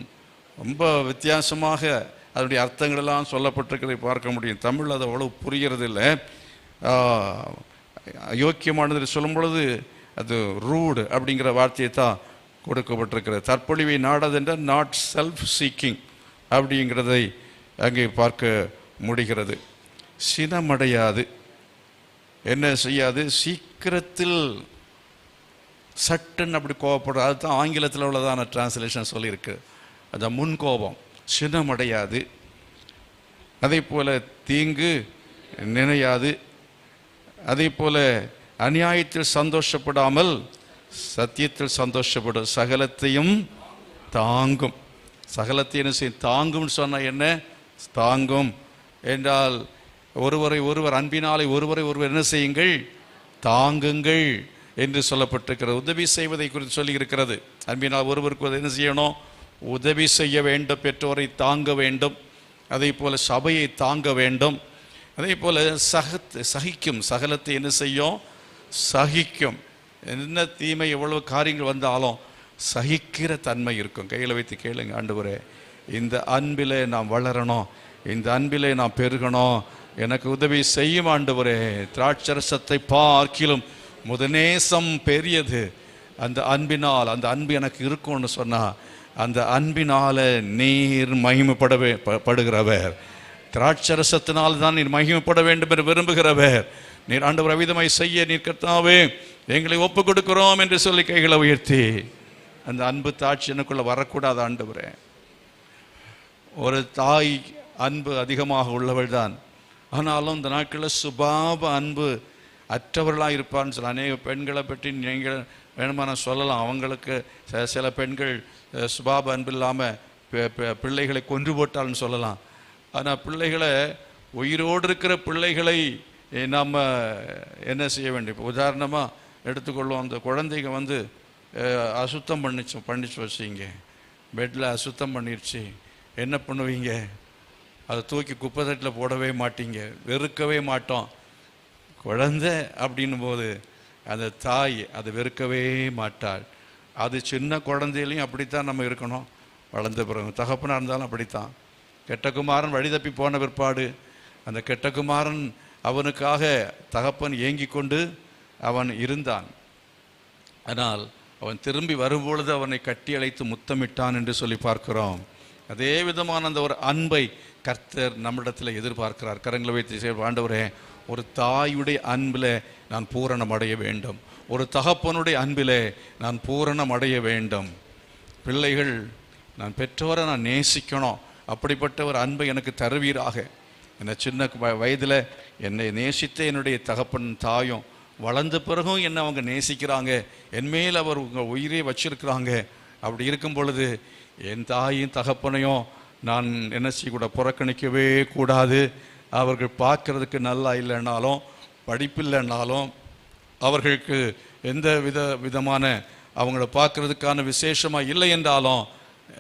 ரொம்ப வித்தியாசமாக அதனுடைய அர்த்தங்களெல்லாம் சொல்லப்பட்டிருக்கிறதை பார்க்க முடியும். தமிழ் அது அவ்வளோ புரிகிறது இல்லை. அயோக்கியமானது சொல்லும் பொழுது அது ரூடு அப்படிங்கிற வார்த்தையை தான் கொடுக்கப்பட்டிருக்கிறது. தற்பொழிவை நாடாதென்ற நாட் செல்ஃப் சீக்கிங் அப்படிங்கிறதை அங்கே பார்க்க முடிகிறது. சினமடையாது, என்ன செய்யாது, சீக்கிரத்தில் சட்டுன்னு அப்படி கோபப்படுறது. அதுதான் ஆங்கிலத்தில் உள்ளதான டிரான்ஸ்லேஷன் சொல்லியிருக்கு. அது முன்கோபம். சினமடையாது, அதே போல் தீங்கு நினையாது, அதே போல் அநியாயத்தில் சந்தோஷப்படாமல் சத்தியத்தில் சந்தோஷப்படும், சகலத்தையும் தாங்கும். சகலத்தை என்ன செய்யும்? தாங்கும்னு சொன்னால் என்ன? தாங்கும் என்றால் ஒருவரை ஒருவர் அன்பினாலே ஒருவரை ஒருவர் என்ன செய்யுங்கள்? தாங்குங்கள் என்று சொல்லப்பட்டிருக்கிறது. உதவி செய்வதை குறித்து சொல்லி இருக்கிறது. அன்பினால் ஒருவருக்கு என்ன செய்யணும்? உதவி செய்ய வேண்டும், பெற்றோரை தாங்க வேண்டும், அதே போல் சபையை தாங்க வேண்டும், அதே போல் சகிக்கும். சகலத்தை என்ன செய்யும்? சகிக்கும். என்ன தீமை எவ்வளவு காரியங்கள் வந்தாலும் சகிக்கிற தன்மை இருக்கும். கையில் வைத்து கேளுங்க, ஆண்டவரே இந்த அன்பிலே நாம் வளரணும், இந்த அன்பிலே நாம் பெருகணும், எனக்கு உதவி செய்யும் ஆண்டவரே. திராட்சரசத்தை பார்க்கிலும் முதநேசம் பெரியது. அந்த அன்பினால், அந்த அன்பு எனக்கு இருக்கும்னு சொன்னால் அந்த அன்பினால நீர் மகிமைப்படுகிறவர். திராட்சரசத்தினால் தான் நீர் மகிமைப்பட வேண்டும் என்று விரும்புகிறவர். நீர் ஆண்டவர் அவிதமாய் செய்ய நீர் கர்த்தாவே எங்களை ஒப்பு கொடுக்கிறோம் என்று சொல்லி கைகளை உயர்த்தி அந்த அன்பு தாட்சி எனக்குள்ள வரக்கூடாது ஆண்டவரே. ஒரு தாய் அன்பு அதிகமாக உள்ளவள் தான், ஆனாலும் இந்த நாட்களில் சுபாவ அன்பு அற்றவர்களாக இருப்பான்னு சொல்ல அநேக பெண்களை பற்றி நீங்கள் வேணுமா நான் சொல்லலாம். அவங்களுக்கு சில பெண்கள் சுபாவ அன்பு இல்லாமல் பிள்ளைகளை கொன்று போட்டால்னு சொல்லலாம். ஆனால் பிள்ளைகளை, உயிரோடு இருக்கிற பிள்ளைகளை நாம் என்ன செய்ய வேண்டும்? இப்போ உதாரணமாக எடுத்துக்கொள்வோம், அந்த குழந்தைங்க அசுத்தம் பண்ணிச்சு வச்சிங்க, பெட்டில் அசுத்தம் பண்ணிடுச்சு, என்ன பண்ணுவீங்க? அதை தூக்கி குப்பை தட்டில் போடவே மாட்டீங்க, வெறுக்கவே மாட்டோம். குழந்தை அப்படின்னும் போது அந்த தாய் அதை வெறுக்கவே மாட்டாள். அது சின்ன குழந்தையிலையும் அப்படித்தான் நம்ம இருக்கணும். வளர்ந்த பிறகு தகப்பனாக இருந்தாலும் அப்படித்தான். கெட்ட குமாரன் வழி தப்பி போன பிற்பாடு அந்த கெட்ட குமாரன் அவனுக்காக தகப்பன் ஏங்கி கொண்டு அவன் இருந்தான். ஆனால் அவன் திரும்பி வரும்பொழுது அவனை கட்டி அழைத்து முத்தமிட்டான் என்று சொல்லி பார்க்கிறோம். அதே விதமான அந்த ஒரு அன்பை கர்த்தர் நம்மிடத்தில் எதிர்பார்க்கிறார். கரங்களை வைத்து ஆண்டவரே, ஒரு தாயுடைய அன்பில் நான் பூரணம் அடைய வேண்டும், ஒரு தகப்பனுடைய அன்பில் நான் பூரணம் அடைய வேண்டும். பிள்ளைகள், நான் பெற்றோரை நான் நேசிக்கணும், அப்படிப்பட்ட ஒரு அன்பை எனக்கு தருவீராக. என்னை சின்ன வயதில் என்னை நேசித்த என்னுடைய தகப்பன் தாயும் வளர்ந்த பிறகும் என்னை அவங்க நேசிக்கிறாங்க, என்மேல் அவர் உங்கள் உயிரை வச்சிருக்கிறாங்க. அப்படி இருக்கும் பொழுது என் தாயும் தகப்பனையும் நான் என்ன செய்யக்கூட புறக்கணிக்கவே கூடாது. அவர்கள் பார்க்கறதுக்கு நல்லா இல்லைன்னாலும், படிப்பில்லைன்னாலும், அவர்களுக்கு எந்த விதமான அவங்கள பார்க்கறதுக்கான விசேஷமாக இல்லை என்றாலும்,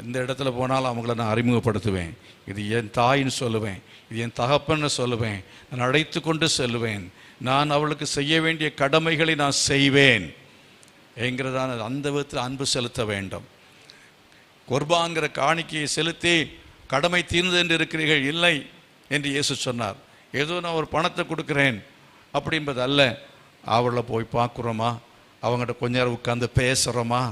எந்த இடத்துல போனாலும் அவங்கள நான் அறிமுகப்படுத்துவேன். இது என் தாயின்னு சொல்லுவேன், இது என் தகப்பன்னு சொல்லுவேன், நான் அழைத்து கொண்டு செல்லுவேன், நான் அவளுக்கு செய்ய வேண்டிய கடமைகளை நான் செய்வேன் என்கிறதான அந்த விதத்தில் அன்பு செலுத்த வேண்டும். குர்பான்கிற காணிக்கையை செலுத்தி கடமை தீர்ந்து என்று இருக்கிறீர்கள், இல்லை என்று இயேசு சொன்னார். ஏதோ நான் ஒரு பணத்தை கொடுக்குறேன் அப்படின்பது அல்ல. அவளை போய் பார்க்குறோமா, அவங்கள்ட்ட கொஞ்ச நேரம் உட்காந்து பேசுகிறோமா,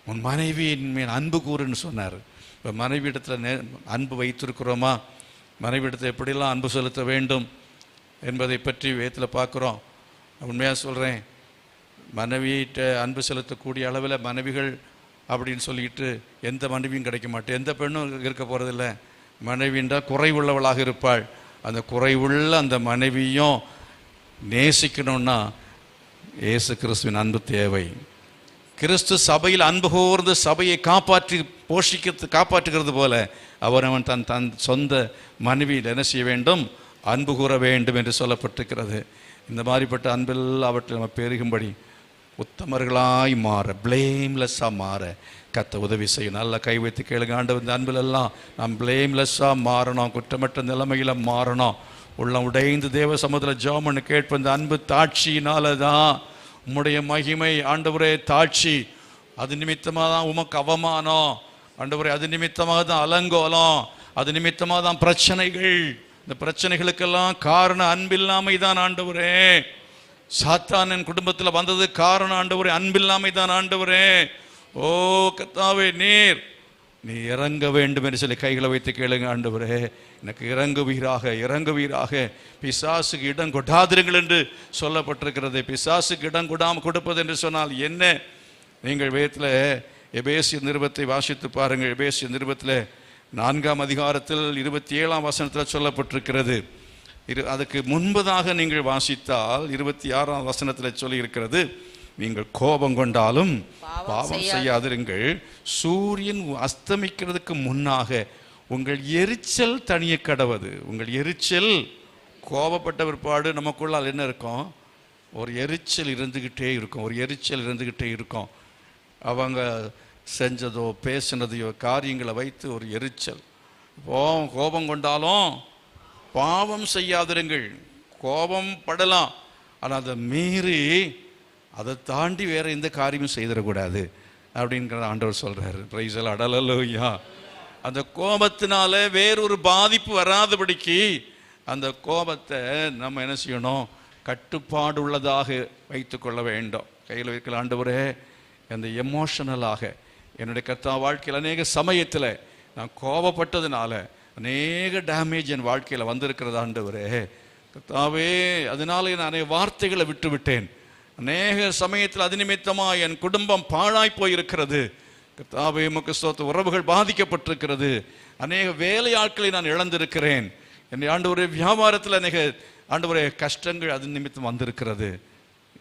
உன் மனைவியின் மேல் அன்பு கூறுன்னு சொன்னார். இப்போ மனைவியிடத்தில் அன்பு வைத்திருக்கிறோமா, மனைவியிடத்தில் எப்படிலாம் அன்பு செலுத்த வேண்டும் என்பதை பற்றி வேதத்தில் பார்க்குறோம். உண்மையாக சொல்கிறேன், மனைவியிட்ட அன்பு செலுத்தக்கூடிய அளவில் மனைவிகள் அப்படின்னு சொல்லிட்டு எந்த மனைவியும் கிடைக்க மாட்டேன், எந்த பெண்ணும் இருக்க போகிறதில்ல. மனைவின்றா குறைவுள்ளவளாக இருப்பாள். அந்த குறைவுள்ள அந்த மனைவியும் நேசிக்கணும்னா இயேசு கிறிஸ்துவின் அன்பு தேவை. கிறிஸ்து சபையில் அன்பு கூர்ந்து சபையை காப்பாற்றுகிறது போல அவன் தன் சொந்த மனைவியில் என்ன செய்ய வேண்டும்? அன்பு கூற வேண்டும் என்று சொல்லப்பட்டிருக்கிறது. இந்த மாதிரிப்பட்ட அன்பில் அவற்றில் நம்ம பெருகும்படி உத்தமர்களாய் மாற, பிளேம்லெஸ்ஸாக மாற கர்த்தர் உதவி செய்யும். நல்லா கை வைத்து கேளுங்க. ஆண்டவர், இந்த அன்பிலெல்லாம் நாம் பிளேம்லெஸ்ஸாக மாறணும், குற்றமற்ற நிலைமையில் மாறணும், உள்ளம் உடைந்து தேவ சமூகத்தில் ஜெபம் பண்ணி கேட்போம். இந்த அன்பு தாட்சியினால தான் உம்முடைய மகிமை ஆண்டவரே, தாட்சி அது நிமித்தமாக தான் உமக்கு அவமானம் ஆண்டவரே, அது நிமித்தமாக தான் அலங்கோலம், அது நிமித்தமாக தான் பிரச்சனைகள். இந்த பிரச்சனைகளுக்கெல்லாம் காரணம் அன்பில்லாமை தான் ஆண்டவரே. சாத்தான் என் குடும்பத்தில் வந்தது காரணம் ஆண்டவரே அன்பில்லாமை தான் ஆண்டவரே. ஓ கர்த்தாவே, நீ இறங்க வேண்டும் என்று சொல்லி கைகளை வைத்து கேளுங்க. ஆண்டவரே, எனக்கு இறங்குவீராக, இறங்குவீராக. பிசாசுக்கு இடம் கொடாதிருங்கள் என்று சொல்லப்பட்டிருக்கிறது. பிசாசுக்கு இடம் கொடாமல் கொடுப்பது என்று சொன்னால் என்ன? நீங்கள் வேதத்தில் எபேசியர் நிருபத்தை வாசித்து பாருங்கள். எபேசியர் நிருபத்தில் 4ஆம் அதிகாரத்தில் 27ஆம் வசனத்தில் சொல்லப்பட்டிருக்கிறது. அதுக்கு முன்பதாக நீங்கள் வாசித்தால் 26ஆம் வசனத்தில் சொல்லி இருக்கிறது, நீங்கள் கோபம் கொண்டாலும் பாவம் செய்யாதிருங்கள், சூரியன் அஸ்தமிக்கிறதுக்கு முன்னாக உங்கள் எரிச்சல் தனிய கடவது. உங்கள் எரிச்சல், கோபப்பட்ட பிற்பாடு நமக்குள்ளால் என்ன இருக்கும்? ஒரு எரிச்சல் இருந்துக்கிட்டே இருக்கும், ஒரு எரிச்சல் இருந்துக்கிட்டே இருக்கும். அவங்க செஞ்சதோ பேசினதையோ காரியங்களை வைத்து ஒரு எரிச்சல். கோபம் கொண்டாலும் பாவம் செய்யாதிருங்கள். கோபம் படலாம், ஆனால் அதை மீறி அதை தாண்டி வேற எந்த காரியமும் செய்திடக்கூடாது அப்படிங்கிற ஆண்டவர் சொல்றாரு. பிரைஸ் எல்லாம் அடலலோயா. அந்த கோபத்தினால வேறொரு பாதிப்பு வராதபடிக்கு அந்த கோபத்தை நம்ம என்ன செய்யணும்? கட்டுப்பாடு உள்ளதாக வைத்து கொள்ள வேண்டும். கையில் வைக்கல. ஆண்டவரே, அந்த எமோஷனலாக என்னுடைய கர்த்தா வாழ்க்கையில் அநேக சமயத்தில் நான் கோபப்பட்டதுனால அநேக டேமேஜ் என் வாழ்க்கையில் வந்திருக்கிறது ஆண்டவரே. கர்த்தாவே, அதனால நான் அநேக வார்த்தைகளை விட்டு விட்டேன். அநேக சமயத்தில் அது நிமித்தமாக என் குடும்பம் பாழாய் போயிருக்கிறது. கர்த்தாவே, உமக்கு ஸ்தோத்திரம். உறவுகள் பாதிக்கப்பட்டிருக்கிறது. அநேக வேலையாட்களை நான் இழந்திருக்கிறேன். என் ஆண்டவரே, வியாபாரத்தில் அநேக ஆண்டவரே கஷ்டங்கள் அது நிமித்தம் வந்திருக்கிறது.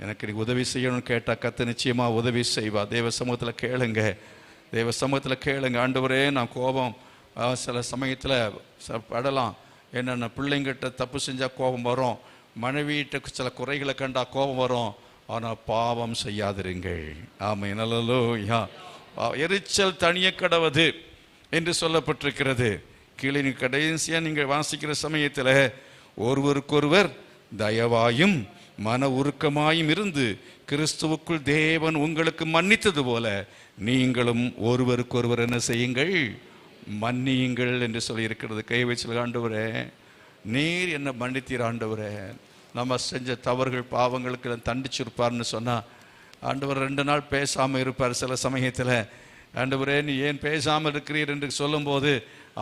எனக்கு நீ உதவி செய்யணும்னு கேட்டால் கர்த்தர் நிச்சயமாக உதவி செய்வா. தேவ சமூகத்தில் கேளுங்க, தேவ சமூகத்தில் கேளுங்க. ஆண்டவரே, நான் கோபம் சில சமயத்தில் படலாம். என்னென்ன பிள்ளைங்கிட்ட தப்பு செஞ்சால் கோபம் வரும், மனைவியிட்ட சில குறைகளை கண்டா கோபம் வரும். ஆனால் பாவம் செய்யாதிருங்கள். ஆமென். அல்லேலூயா. எரிச்சல் தனிய கடவது என்று சொல்லப்பட்டிருக்கிறது. கீழே கடைசியாக நீங்கள் வாசிக்கிற சமயத்தில், ஒருவருக்கொருவர் தயவாயும் மன உருக்கமாயும் இருந்து கிறிஸ்துவுக்குள் தேவன் உங்களுக்கு மன்னித்தது போல நீங்களும் ஒருவருக்கொருவர் என்ன செய்யுங்கள்? மன்னியுங்கள் என்று சொல்லி இருக்கிறது. கை வச்சு, ஆண்டவரே, நீர் என்ன மன்னித்தீர் ஆண்டவரே. நம்ம செஞ்ச தவறுகள் பாவங்களுக்கு தண்டிச்சிருப்பார்னு சொன்னால் ஆண்டவர் 2 நாள் பேசாமல் இருப்பார். சில சமயத்தில் ஆண்டவரே, நீ ஏன் பேசாமல் இருக்கிறீர் என்று சொல்லும்போது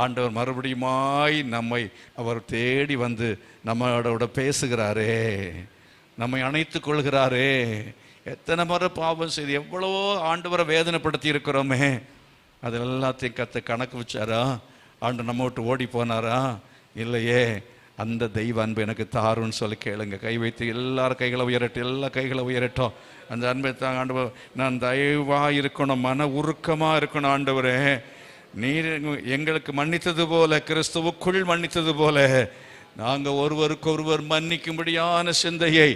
ஆண்டவர் மறுபடியுமாய் நம்மை அவர் தேடி வந்து நம்மளோட பேசுகிறாரே, நம்மை அணைத்து கொள்கிறாரே. எத்தனை முறை பாவம் செய்து எவ்வளவோ ஆண்டவரை வேதனைப்படுத்தி இருக்கிறோமே. அது எல்லாத்தையும் கணக்கு வச்சாரா? ஆண்டு நம்ம விட்டு ஓடி போனாரா? இல்லையே. அந்த தெய்வ அன்பு எனக்கு தாருன்னு சொல்லி கேளுங்க. கை வைத்து எல்லாரும் கைகளை உயரட்டும், எல்லா கைகளை உயரட்டும். அந்த அன்பை தான் ஆண்டவர், நான் தயவாக இருக்கணும், மன உருக்கமாக இருக்கணும். ஆண்டவரே, நீர் எங்களுக்கு மன்னித்தது போல, கிறிஸ்துவுக்குள் மன்னித்தது போல நாங்கள் ஒருவருக்கொருவர் மன்னிக்கும்படியான சிந்தையை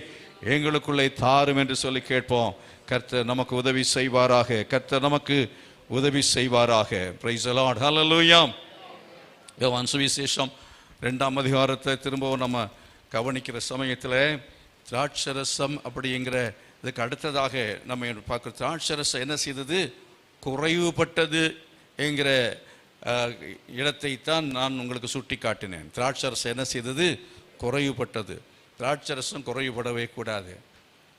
எங்களுக்குள்ளே தாரும் என்று சொல்லி கேட்போம். கர்த்தர் நமக்கு உதவி செய்வாராக. கர்த்தர் நமக்கு உதவி செய்வாராக. Praise the lord. ஹல்லேலூயா. யோவான் சுவிசேஷம் 2ஆம் அதிகாரத்தை திரும்பவும் நம்ம கவனிக்கிற சமயத்தில் திராட்சரசம் அப்படிங்கிற இதுக்கு அடுத்ததாக நம்ம பார்க்குற திராட்சரசம் என்ன செய்தது? குறைவுபட்டது என்கிற இடத்தை தான் நான் உங்களுக்கு சுட்டி காட்டினேன். திராட்சரசம் என்ன செய்தது? குறைவுபட்டது. திராட்சரசம் குறைவுபடவே கூடாது.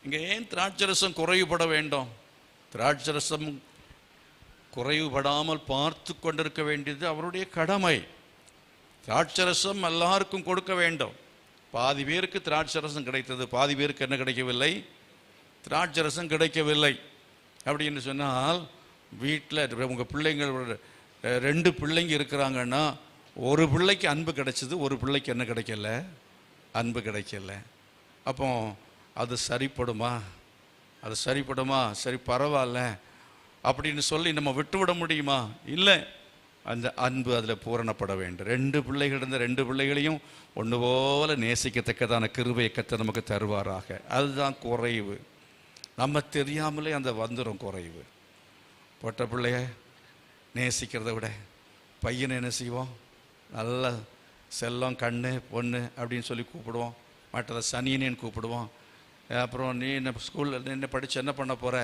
இங்கே ஏன் திராட்சரசம் குறைவுபட வேண்டும்? திராட்சரசம் குறைவுபடாமல் பார்த்து கொண்டிருக்க வேண்டியது அவருடைய கடமை. திராட்சரசம் எல்லாருக்கும் கொடுக்க வேண்டும். பாதி பேருக்கு திராட்சரசம் கிடைத்தது, பாதி பேருக்கு என்ன கிடைக்கவில்லை? திராட்சரசம் கிடைக்கவில்லை. அப்படின்னு சொன்னால் வீட்டில் உங்கள் பிள்ளைங்கள் 2 பிள்ளைங்க இருக்கிறாங்கன்னா, ஒரு பிள்ளைக்கு அன்பு கிடைச்சது, ஒரு பிள்ளைக்கு என்ன கிடைக்கல? அன்பு கிடைக்கல. அப்போ அது சரிப்படுமா? அது சரிப்படுமா? சரி, பரவாயில்ல அப்படின்னு சொல்லி நம்ம விட்டுவிட முடியுமா? இல்லை. அந்த அன்பு அதில் பூரணப்பட வேண்டும். 2 பிள்ளைகள் இருந்த 2 பிள்ளைகளையும் ஒன்று போல நேசிக்கத்தக்கதான கிருபையை கர்த்தர் நமக்கு தருவாராக. அதுதான் குறைவு. நம்ம தெரியாமலே அந்த வந்துடும் குறைவு. பொட்ட பிள்ளைய நேசிக்கிறத விட பையனை என்ன செய்வோம்? நல்லா செல்லம், கண்ணு, பொண்ணு அப்படின்னு சொல்லி கூப்பிடுவோம். மற்றதை சனியனேன்னு கூப்பிடுவோம். அப்புறம் நீ என்ன ஸ்கூலில் என்ன படித்து என்ன பண்ண போகிற,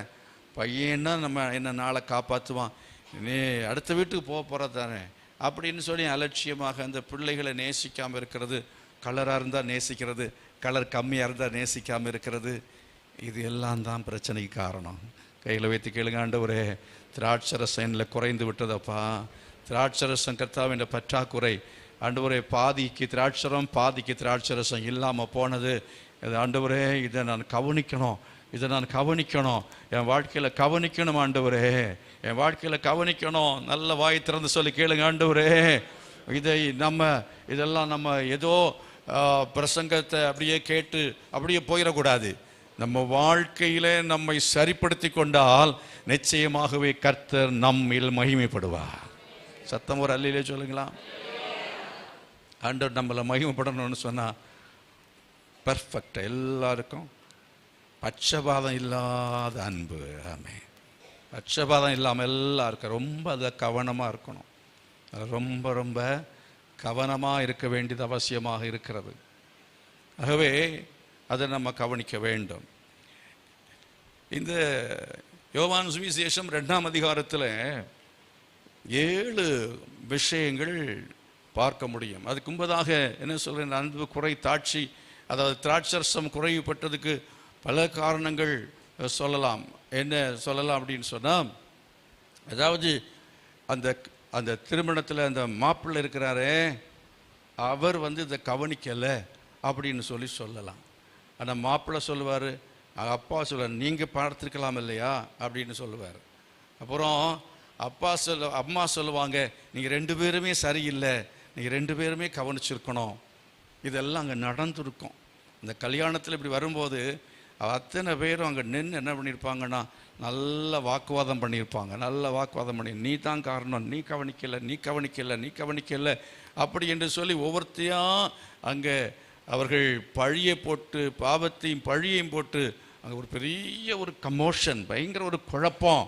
பையன்னா நம்ம என்ன நாளை காப்பாற்றுவான், நீ அடுத்த வீட்டுக்கு போகிற தானே அப்படின்னு சொல்லி அலட்சியமாக அந்த பிள்ளைகளை நேசிக்காமல் இருக்கிறது. கலராக இருந்தால் நேசிக்கிறது, கலர் கம்மியாக இருந்தால் நேசிக்காமல் இருக்கிறது. இது எல்லாம் தான் பிரச்சனைக்கு காரணம். கையில் வைத்து கேளுங்க, ஆண்டவரே திராட்சரசம் என்னில் குறைந்து விட்டதப்பா, திராட்சரசம் கர்த்தாவின் பற்றாக்குறை, ஆண்டவரே பாதிக்கு திராட்சரம் பாதிக்கு திராட்சரசம் இல்லாமல் போனது. இது ஆண்டவரே இதை நான் கவனிக்கணும், இதை நான் கவனிக்கணும், என் வாழ்க்கையில் கவனிக்கணும் ஆண்டவரே, என் வாழ்க்கையில் கவனிக்கணும். நல்ல வாய் திறந்து சொல்லி கேளுங்க, ஆண்டவரே இதை இதெல்லாம் நம்ம ஏதோ பிரசங்கத்தை அப்படியே கேட்டு அப்படியே போயிடக்கூடாது. நம்ம வாழ்க்கையில நம்மை சரிப்படுத்தி கொண்டால் நிச்சயமாகவே கர்த்தர் நம்மில் மகிமைப்படுவார். சத்தம் ஒரு அல்லையிலே சொல்லுங்களா. ஆண்டவர் நம்மளை மகிமைப்படணும்னு சொன்னா பெர்ஃபெக்ட், எல்லாருக்கும் பட்சபாதம் இல்லாத அன்பு. ஆமே, பட்சபாதம் இல்லாமல் எல்லாருக்கும் ரொம்ப அதில் கவனமாக இருக்கணும். ரொம்ப ரொம்ப கவனமாக இருக்க வேண்டியது அவசியமாக இருக்கிறது. ஆகவே அதை நம்ம கவனிக்க வேண்டும். இந்த யோவான் சுவிசேஷம் 2ஆம் அதிகாரத்தில் 7 விஷயங்கள் பார்க்க முடியும். அதுக்கு முன்பதாக என்ன சொல்கிறேன், அன்பு குறை தாட்சி, அதாவது திராட்சரசம் குறைவுபட்டதுக்கு பல காரணங்கள் சொல்லலாம். என்ன சொல்லலாம் அப்படின்னு சொன்னால், அதாவது அந்த அந்த திருமணத்தில் அந்த மாப்பிள்ளை இருக்கிறாரே அவர் இதை கவனிக்கலை அப்படின்னு சொல்லலாம். ஆனால் மாப்பிள்ளை சொல்லுவார், அப்பா சொல்லுவார் நீங்கள் பார்த்துருக்கலாம் இல்லையா அப்படின்னு சொல்லுவார். அப்புறம் அம்மா சொல்லுவாங்க, நீங்கள் 2 பேருமே சரியில்லை, நீங்கள் 2 பேருமே கவனிச்சிருக்கணும். இதெல்லாம் அங்கே நடந்திருக்கும். இந்த கல்யாணத்தில் இப்படி வரும்போது அத்தனை பேரும் அங்கே நின்று என்ன பண்ணியிருப்பாங்கன்னா நல்ல வாக்குவாதம் பண்ணியிருப்பாங்க. நல்ல வாக்குவாதம் பண்ணி நீ தான் காரணம், நீ கவனிக்கலை, நீ கவனிக்கலை, நீ கவனிக்கலை அப்படி என்று சொல்லி ஒவ்வொருத்தையும் அங்கே அவர்கள் பழியை போட்டு, பாவத்தையும் பழியையும் போட்டு அங்கே ஒரு பெரிய ஒரு கமோஷன், பயங்கர ஒரு குழப்பம்,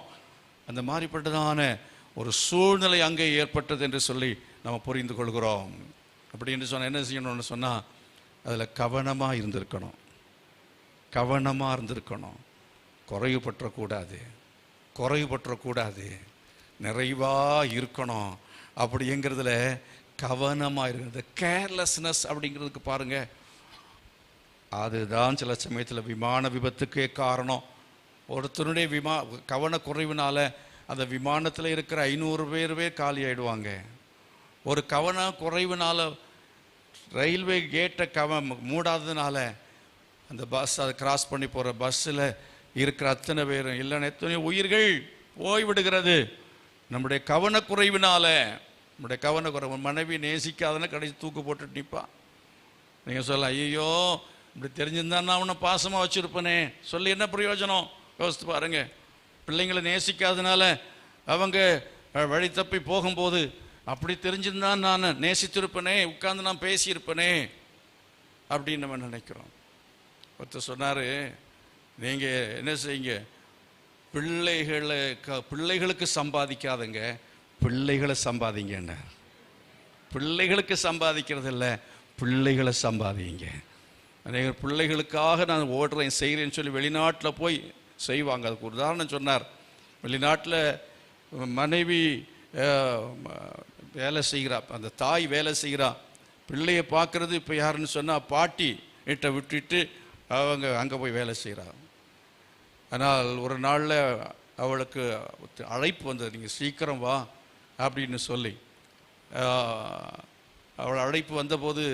அந்த மாதிரிப்பட்டதான ஒரு சூழ்நிலை அங்கே ஏற்பட்டது என்று சொல்லி நம்ம புரிந்து கொள்கிறோம். அப்படி என்று சொன்னால் என்ன செய்யணும்னு சொன்னால் அதில் கவனமாக இருந்திருக்கணும், கவனமாக இருந்திருக்கணும். குறைவுபற்றக்கூடாது, நிறைவாக இருக்கணும். அப்படிங்கிறதுல கவனமாக இருக்கிறது. கேர்லெஸ்னஸ் அப்படிங்கிறதுக்கு பாருங்கள், அதுதான் சில சமயத்தில் விமான விபத்துக்கே காரணம். ஒருத்தருடைய கவனக்குறைவினால அந்த விமானத்தில் இருக்கிற 500 பேருவே காலி ஆகிடுவாங்க. ஒரு கவனக்குறைவினால ரயில்வே கேட்டை மூடாததுனால அந்த பஸ் அதை கிராஸ் பண்ணி போகிற பஸ்ஸில் இருக்கிற அத்தனை பேரும் இல்லைன்னா எத்தனை உயிர்கள் போய்விடுகிறது நம்முடைய கவனக்குறைவினால. நம்முடைய கவனக்குறைவு, மனைவி நேசிக்காதன கடைசி தூக்கு போட்டு நிற்பான். நீங்கள் சொல்லலாம், ஐயோ இப்படி தெரிஞ்சிருந்தா நான் அவனை பாசமாக வச்சுருப்பேனே சொல்லி என்ன பிரயோஜனம்? யோசித்து பாருங்க. பிள்ளைங்களை நேசிக்காதனால அவங்க வழி தப்பி போகும்போது அப்படி தெரிஞ்சிருந்தா நான் நேசித்திருப்பேனே, உட்கார்ந்து நான் பேசியிருப்பேனே அப்படின்னு நம்ம நினைக்கிறோம். ஒருத்தர் சொன்னார், நீங்கள் என்ன செய்யுங்க, பிள்ளைகளுக்கு சம்பாதிக்காதங்க, பிள்ளைகளை சம்பாதிங்க. பிள்ளைகளுக்கு சம்பாதிக்கிறது இல்லை, பிள்ளைகளை சம்பாதிங்க. அநேக பிள்ளைகளுக்காக நான் ஓடுறேன் செய்கிறேன்னு சொல்லி வெளிநாட்டில் போய் செய்வாங்க. அதுக்கு ஒரு உதாரணம் சொன்னார். வெளிநாட்டில் மனைவி வேலை செய்கிறா, அந்த தாய் வேலை செய்கிறா, பிள்ளையை பார்க்குறது இப்போ யாருன்னு சொன்னால் பாட்டி வீட்டை விட்டுட்டு அவங்க அங்கே போய் வேலை செய்கிறாங்க. ஆனால் ஒரு நாளில் அவளுக்கு அழைப்பு வந்தது, நீங்கள் சீக்கிரம் வா அப்படின்னு சொல்லி. அவள் அழைப்பு வந்தபோது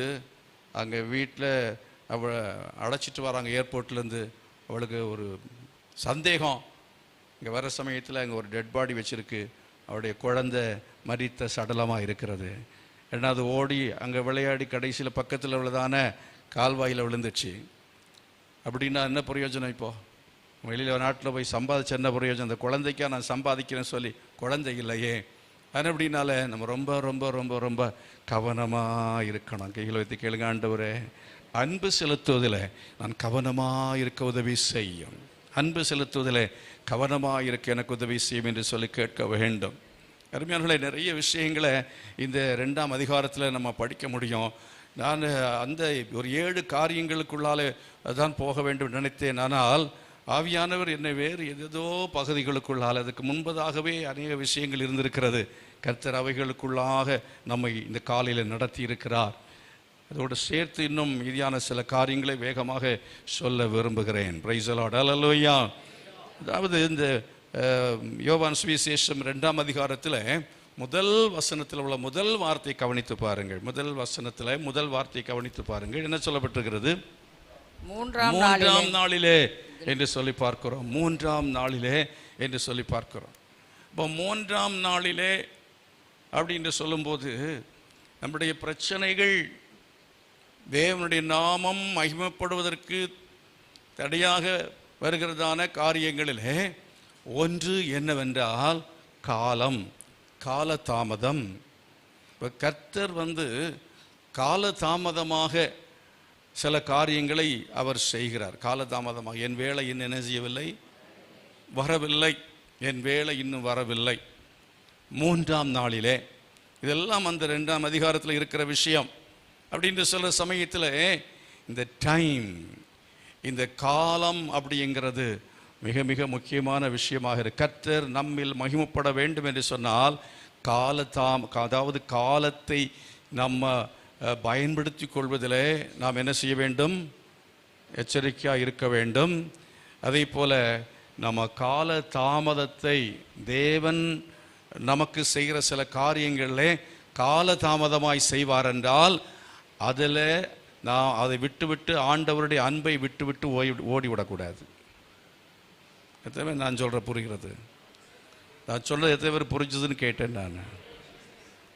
அங்கே வீட்டில் அவளை அழைச்சிட்டு வராங்க ஏர்போர்ட்லேருந்து. அவளுக்கு ஒரு சந்தேகம், இங்கே வர சமயத்தில் அங்கே ஒரு டெட் பாடி வச்சுருக்கு, அவளுடைய குழந்தை மரித்த சடலமாக இருக்கிறது. ஏன்னா அது ஓடி அங்கே விளையாடி கடைசியில் பக்கத்தில் உள்ளதான கால்வாயில் விழுந்துச்சு. அப்படின்னா என்ன பிரயோஜனம்? இப்போது வெளியில் நாட்டில் போய் சம்பாதிச்ச என்ன பிரயோஜனம்? அந்த குழந்தைக்கா நான் சம்பாதிக்கிறேன்னு சொல்லி குழந்தை இல்லையே. அது அப்படின்னால நம்ம ரொம்ப ரொம்ப ரொம்ப ரொம்ப கவனமாக இருக்கணும். கையில் வைத்து கேளுங்க, ஆண்டவரே அன்பு செலுத்துவதில் நான் கவனமாக இருக்க உதவி செய்யும், அன்பு செலுத்துவதில் கவனமாக இருக்க எனக்கு உதவி செய்யும் என்று சொல்லி கேட்க வேண்டும். அருமையானவர்களே, நிறைய விஷயங்களை இந்த 2ஆம் அதிகாரத்தில் நம்ம படிக்க முடியும். நான் அந்த ஒரு 7 காரியங்களுக்குள்ளாலே அதான் போக வேண்டும் நினைத்தேன். ஆனால் ஆவியானவர் என்னை வேறு ஏதோ பகுதிகளுக்குள்ளால், அதுக்கு முன்பதாகவே அநேக விஷயங்கள் இருந்திருக்கிறது. கர்த்தர் அவைகளுக்குள்ளாக நம்மை இந்த காலையில் நடத்தி இருக்கிறார். அதோடு சேர்த்து இன்னும் மீதியான சில காரியங்களை வேகமாக சொல்ல விரும்புகிறேன். பிரைஸ் தி லார்ட், ஹல்லேலூயா. அதாவது இந்த யோவான் சுவிசேஷம் 2ஆம் அதிகாரத்தில் முதல் வசனத்தில் உள்ள முதல் வார்த்தையை கவனித்து பாருங்கள். முதல் வசனத்தில் முதல் வார்த்தையை கவனித்து பாருங்கள். என்ன சொல்லப்பட்டிருக்கிறது? மூன்றாம் நாளிலே என்று சொல்லி பார்க்கிறோம். 3ஆம் நாளிலே என்று சொல்லி பார்க்கிறோம். இப்போ 3ஆம் நாளிலே அப்படின்னு சொல்லும்போது நம்முடைய பிரச்சனைகள் தேவனுடைய நாமம் மகிமைப்படுவதற்கு தடையாக வருகிறதான காரியங்களிலே ஒன்று என்னவென்றால் காலதாமதம். இப்போ கர்த்தர் காலதாமதமாக சில காரியங்களை அவர் செய்கிறார். காலதாமதமாக என் வேலை இன்னும் என்ன செய்யவில்லை, வரவில்லை, என் வேலை இன்னும் வரவில்லை. 3ஆம் நாளிலே, இதெல்லாம் அந்த 2ஆம் அதிகாரத்தில் இருக்கிற விஷயம். அப்படின்ற சில சமயத்தில் இந்த டைம், இந்த காலம் அப்படிங்கிறது மிக மிக முக்கியமான விஷயமாக இருக்கு. கர்த்தர் நம்மில் மகிமைப்பட வேண்டும் என்று சொன்னால் அதாவது காலத்தை நம்ம பயன்படுத்தி கொள்வதிலே நாம் என்ன செய்ய வேண்டும்? எச்சரிக்கையாக இருக்க வேண்டும். அதே போல் நம்ம கால தாமதத்தை தேவன் நமக்கு செய்கிற சில காரியங்களிலே காலதாமதமாய் செய்வார் என்றால் அதில் நான் அதை விட்டுவிட்டு ஆண்டவருடைய அன்பை விட்டுவிட்டு ஓடிவிடக்கூடாது. எத்தனை பேர் நான் சொல்கிற புரிகிறது? நான் சொல்கிறது எத்தனை பேர் புரிஞ்சுதுன்னு கேட்டேன். நான்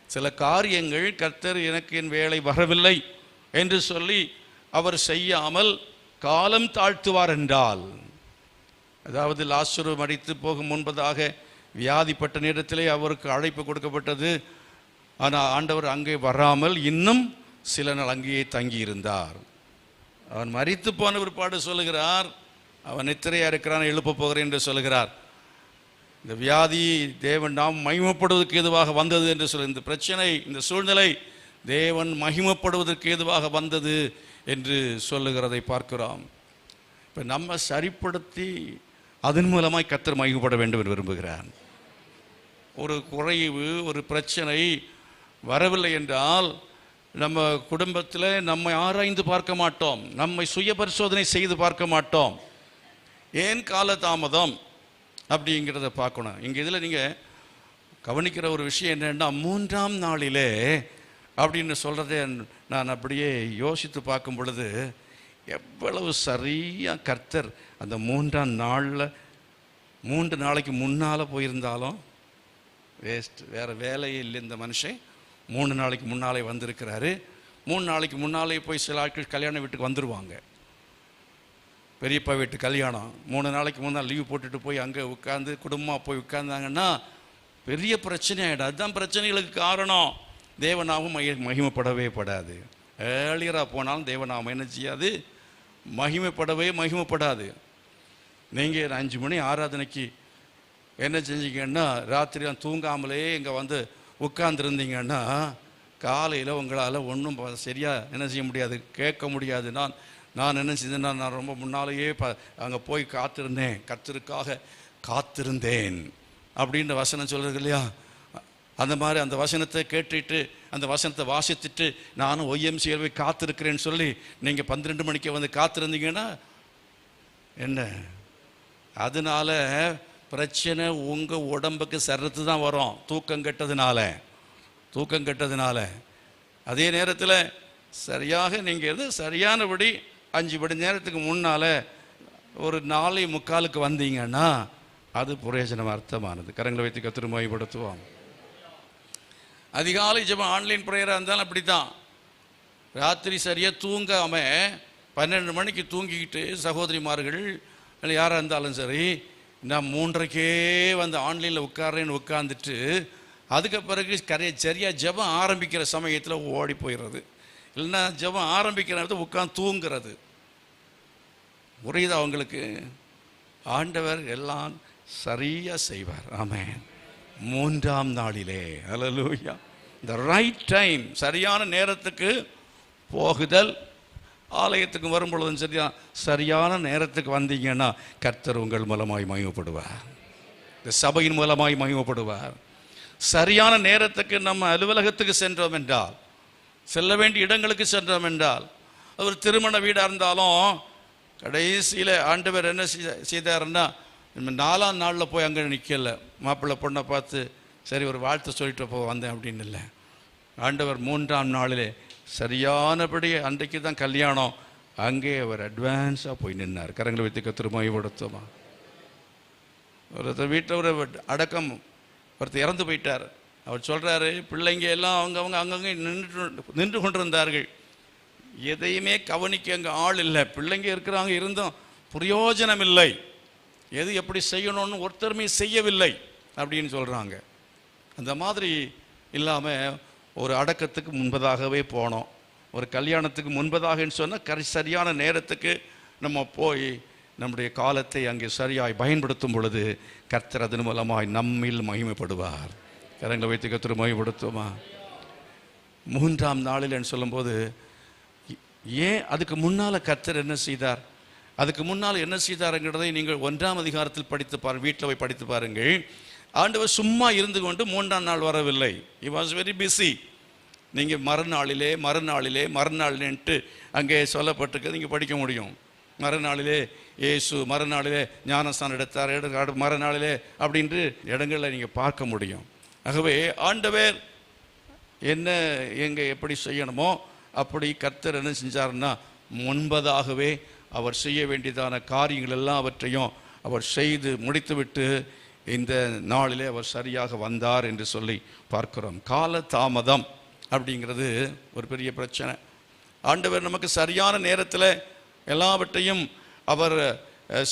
சில காரியங்கள் கர்த்தர் எனக்கு என் வேலை வரவில்லை என்று சொல்லி அவர் செய்யாமல் காலம் தாழ்த்துவார் என்றால், அதாவது லாசரு மரித்து போகும் முன்பதாக வியாதிப்பட்ட நேரத்திலே அவருக்கு அழைப்பு கொடுக்கப்பட்டது. ஆனால் ஆண்டவர் அங்கே வராமல் இன்னும் சில நாள் அங்கேயே தங்கியிருந்தார். அவன் மரித்து போன பிற்பாடு சொல்லுகிறார், அவன் நித்திரையாக இருக்கிறான், எழுப்ப போகிறேன் என்று சொல்லுகிறார். இந்த வியாதி தேவன் நாம் மகிமைப்படுவதற்கு ஏதுவாக வந்தது என்று சொல்லி, இந்த பிரச்சனை, இந்த சூழ்நிலை தேவன் மகிமைப்படுவதற்கு ஏதுவாக வந்தது என்று சொல்லுகிறதை பார்க்கிறோம். இப்போ நம்ம சரிப்படுத்தி அதன் மூலமாய் கர்த்தர் மகிமைப்பட வேண்டும் என்று விரும்புகிறார். ஒரு குறைவு, ஒரு பிரச்சனை வரவில்லை என்றால் நம்ம குடும்பத்தில் நம்மை ஆராய்ந்து பார்க்க மாட்டோம், நம்மை சுய பரிசோதனை செய்து பார்க்க மாட்டோம். ஏன் காலதாமதம் அப்படிங்கிறத பார்க்கணும். இங்கே இதில் நீங்கள் கவனிக்கிற ஒரு விஷயம் என்னென்னா, 3ஆம் நாளிலே அப்படின்னு சொல்கிறதே நான் அப்படியே யோசித்து பார்க்கும் பொழுது எவ்வளவு சரியாக கர்த்தர் அந்த 3ஆம் நாளில் 3 நாளைக்கு முன்னால் போயிருந்தாலும் வேஸ்ட், வேறு வேலையே இல்லை. இந்த மனுஷன் 3 நாளைக்கு முன்னாலே வந்திருக்கிறாரு. 3 நாளைக்கு முன்னாலே போய் சில ஆட்கள் கல்யாண வீட்டுக்கு வந்துடுவாங்க. பெரியப்பா வீட்டு கல்யாணம் 3 நாளைக்கு முன்னால் லீவ் போட்டுட்டு போய் அங்கே உட்காந்து குடும்பமாக போய் உட்கார்ந்தாங்கன்னா பெரிய பிரச்சனை ஆகிடும். அதுதான் பிரச்சனைகளுக்கு காரணம். தேவநாமம் மகிமைப்படவே படாது. ஏர்லியராக போனாலும் தேவநாமம் என்ன செய்யாது, மகிமைப்படாது. நீங்கள் 5 மணி ஆராதனைக்கு என்ன செஞ்சீங்கன்னா, ராத்திரி தூங்காமலே இங்கே வந்து உட்கார்ந்துருந்தீங்கன்னா காலையில் உங்களால் ஒன்றும் சரியாக என்ன செய்ய முடியாது, கேட்க முடியாது. நான் என்ன செஞ்சேன்னா, நான் ரொம்ப முன்னாலேயே அங்கே போய் காத்திருந்தேன், கர்த்தருக்காக காத்திருந்தேன் அப்படின்ற வசனம் சொல்கிறது இல்லையா? அந்த மாதிரி அந்த வசனத்தை கேட்டுட்டு அந்த வசனத்தை வாசித்துட்டு நானும் OMCL போய் காத்திருக்கிறேன்னு சொல்லி நீங்கள் 12 மணிக்கு வந்து காத்திருந்தீங்கன்னா என்ன? அதனால பிரச்சனை உங்கள் உடம்புக்கு சரத்து தான் வரும், தூக்கம் கெட்டதுனால. அதே நேரத்தில் சரியாக நீங்கள் சரியானபடி 5 மணி நேரத்துக்கு முன்னால் ஒரு 4:45 வந்தீங்கன்னா அது பிரயோஜனம் அர்த்தமானது. கரங்களை வைத்து கர்த்தரை மகிமைப்படுத்துவோம். அதிகாலை ஜெபம் ஆன்லைன் ப்ரேயராக இருந்தாலும் அப்படி தான். ராத்திரி சரியாக தூங்காமல் 12 மணிக்கு தூங்கிக்கிட்டு சகோதரிமார்கள் யாராக இருந்தாலும் சரி, நான் 3:30க்கே வந்து ஆன்லைனில் உட்காந்துட்டு அதுக்கு பிறகு சரியாக ஜெபம் ஆரம்பிக்கிற சமயத்தில் ஓடி போயிடுறது, இல்லைன்னா ஜெபம் ஆரம்பிக்கிற நேரத்தில் உட்காந்து தூங்குறது. புரியுதா அவங்களுக்கு? ஆண்டவர் எல்லாம் சரியாக செய்வார். ஆமென். மூன்றாம் நாளிலே. ஹல்லேலூயா. the right time, சரியான நேரத்துக்கு போகுதல். ஆலயத்துக்கு வரும்பொழுதும் சரியான நேரத்துக்கு வந்தீங்கன்னா கர்த்தர் உங்கள் மூலமாய் மகிமைப்படுவார், இந்த சபையின் மூலமாய் மகிமைப்படுவார். சரியான நேரத்துக்கு நம்ம அலுவலகத்துக்கு சென்றோம் என்றால், செல்ல வேண்டிய இடங்களுக்கு சென்றோம் என்றால், ஒரு திருமண வீடாக இருந்தாலும் கடைசியில் ஆண்டவர் என்ன செய்தாருன்னா, நம்ம 4ஆம் நாளில் போய் அங்கே நிற்கல, மாப்பிள்ளை பொண்ணை பார்த்து சரி ஒரு வாழ்த்து சொல்லிட்டு வந்தேன் அப்படின்னு இல்லை. ஆண்டவர் 3ஆம் நாளிலே சரியானபடி அன்றைக்கு தான் கல்யாணம், அங்கே அவர் அட்வான்ஸாக போய் நின்னார். கரங்களை வைத்து கர்த்தரை மகிமைப்படுத்துமா. ஒருத்தர் வீட்டில் ஒரு அடக்கம், ஒருத்தர் இறந்து போயிட்டார். அவர் சொல்கிறாரு, பிள்ளைங்க எல்லாம் அவங்க அங்கங்கே நின்று கொண்டிருந்தார்கள், எதையுமே கவனிக்க அங்கே ஆள் இல்லை, பிள்ளைங்க இருக்கிறாங்க, இருந்தும் பிரயோஜனம் இல்லை, எது எப்படி செய்யணும்னு ஒருத்தருமே செய்யவில்லை அப்படின்னு சொல்கிறாங்க. அந்த மாதிரி இல்லாமல் ஒரு அடக்கத்துக்கு முன்பதாகவே போனோம், ஒரு கல்யாணத்துக்கு முன்பதாகன்னு சொன்னால் சரியான நேரத்துக்கு நம்ம போய் நம்முடைய காலத்தை அங்கே சரியாய் பயன்படுத்தும் பொழுது கர்த்தர் அதன் மூலமாய் நம்மில் மகிமைப்படுவார். கரங்களை வைத்து கர்த்தர் மகிமைப்படுத்துமா. 3ஆம் நாளில் சொல்லும்போது ஏன் அதுக்கு முன்னால் கர்த்தர் என்ன செய்தார், அதுக்கு முன்னால் என்ன செய்தாருங்கிறதை நீங்கள் 1ஆம் அதிகாரத்தில் படித்து பாருங்கள், வீட்டில் போய் படித்து பாருங்கள். ஆண்டவர் சும்மா இருந்து கொண்டு 3ஆம் நாள் வரவில்லை. he was very busy. நீங்கள் மறுநாளிலேன்ட்டு அங்கே சொல்லப்பட்டிருக்கிறது நீங்கள் படிக்க முடியும். மறுநாளிலே இயேசு, மறுநாளிலே ஞானஸ்தானம் எடுத்தார், மறுநாளிலே அப்படின்ட்டு இடங்களில் நீங்கள் பார்க்க முடியும். ஆகவே ஆண்டவர் என்ன எங்கே எப்படி செய்யணுமோ அப்படி கர்த்தர் என்ன செஞ்சார்னா, முன்பதாகவே அவர் செய்ய வேண்டியதான காரியங்கள் எல்லாவற்றையும் அவர் செய்து முடித்துவிட்டு இந்த நாளிலே அவர் சரியாக வந்தார் என்று சொல்லி பார்க்கிறோம். கால தாமதம் அப்படிங்கிறது ஒரு பெரிய பிரச்சனை. ஆண்டவர் நமக்கு சரியான நேரத்தில் எல்லாவற்றையும் அவர்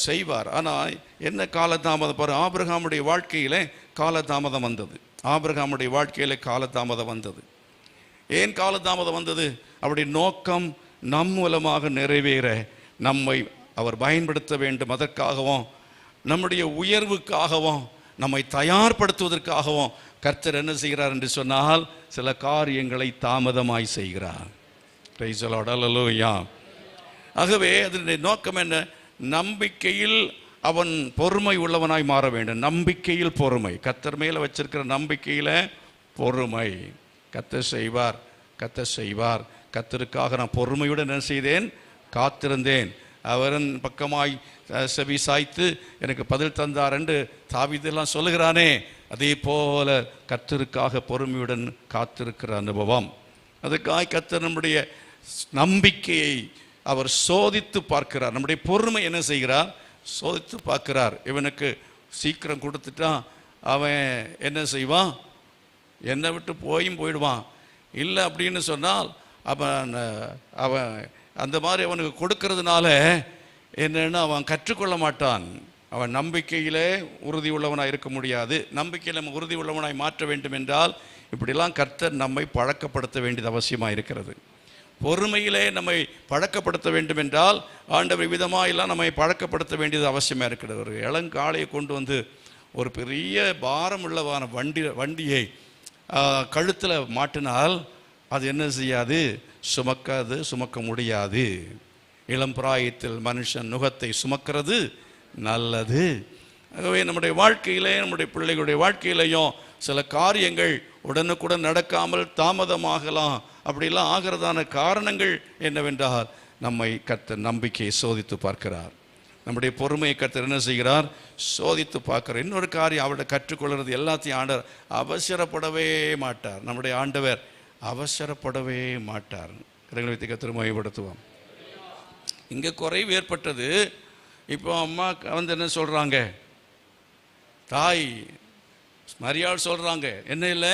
செய்வார். ஆனால் என்ன காலதாமதம் பாரு, ஆபிரகாமுடைய வாழ்க்கையிலே காலதாமதம் வந்தது. ஆபிரகாமுடைய வாழ்க்கையிலே காலதாமதம் வந்தது. ஏன் காலதாமதம் வந்தது? அவருடைய நோக்கம் நம் மூலமாக நிறைவேற நம்மை அவர் பயன்படுத்த வேண்டும். அதற்காகவும் நம்முடைய உயர்வுக்காகவும் நம்மை தயார்படுத்துவதற்காகவும் கர்த்தர் என்ன செய்கிறார் என்று சொன்னால், சில காரியங்களை தாமதமாய் செய்கிறார். பிரைஸ் தி லார்ட், ஹல்லேலூயா. ஆகவே அதனுடைய நோக்கம் என்ன? நம்பிக்கையில் அவன் பொறுமை உள்ளவனாய் மாற வேண்டும். நம்பிக்கையில் பொறுமை, கர்த்தர் மேலே வச்சிருக்கிற நம்பிக்கையில் பொறுமை. கர்த்தர் செய்வார், கர்த்தர் செய்வார். கர்த்தருக்காக நான் பொறுமையுடன் என்ன செய்தேன்? காத்திருந்தேன். அவரன் பக்கமாய் செவி சாய்த்து எனக்கு பதில் தந்தார் என்று தாவீதெல்லாம் சொல்லுகிறானே, அதே போல கர்த்தருக்காக பொறுமையுடன் காத்திருக்கிற அனுபவம். அதுக்காக கர்த்தர் நம்முடைய நம்பிக்கையை அவர் சோதித்து பார்க்கிறார். நம்முடைய பொறுமை என்ன செய்கிறார்? சோதித்து பார்க்கிறார். இவனுக்கு சீக்கிரம் கொடுத்துட்டான், அவன் என்ன செய்வான்? என்னை விட்டு போயிடுவான். இல்லை அப்படின்னு சொன்னால் அவன் அந்த மாதிரி அவனுக்கு கொடுக்கறதுனால என்னன்னா அவன் கற்றுக்கொள்ள மாட்டான். அவன் நம்பிக்கையிலே உறுதி உள்ளவனாய் இருக்க முடியாது. நம்பிக்கையில் நம்ம உறுதி உள்ளவனாய் மாற்ற வேண்டும் என்றால் இப்படிலாம் கர்த்தர் நம்மை பழக்கப்படுத்த வேண்டியது அவசியமாக இருக்கிறது. பொறுமையிலே நம்மை பழக்கப்படுத்த வேண்டும் என்றால் ஆண்டவர் விதமாகலாம் நம்மை பழக்கப்படுத்த வேண்டியது அவசியமாக இருக்கிறது. ஒரு இளங்காளையை கொண்டு வந்து ஒரு பெரிய பாரம் உள்ளவான வண்டியை கழுத்தில் மாட்டினால் அது என்ன செய்யாது? சுமக்க முடியாது. இளம் பிராயத்தில் மனுஷன் நுகத்தை சுமக்கிறது நல்லது. ஆகவே நம்முடைய வாழ்க்கையிலே, நம்முடைய பிள்ளைகளுடைய வாழ்க்கையிலையும் சில காரியங்கள் உடனுக்குடன் நடக்காமல் தாமதமாகலாம். அப்படிலாம் ஆகிறதான காரணங்கள் என்னவென்றால் நம்மை கர்த்தர் நம்பிக்கையை சோதித்து பார்க்கிறார். நம்முடைய பொறுமையை கர்த்தர் என்ன செய்கிறார்? சோதித்து பார்க்கிறார். இன்னொரு காரியம், அவருடைய கற்றுக்கொள்கிறது எல்லாத்தையும் ஆண்டவர் அவசரப்படவே மாட்டார். நம்முடைய ஆண்டவர் அவசரப்படவே மாட்டார். கரங்களை வைத்து கர்த்தர் மகிமைப்படுத்துவோம். இங்கே குறைவு ஏற்பட்டது. இப்போ அம்மா வந்து என்ன சொல்கிறாங்க? தாய் மரியாள் சொல்கிறாங்க, என்ன இல்லை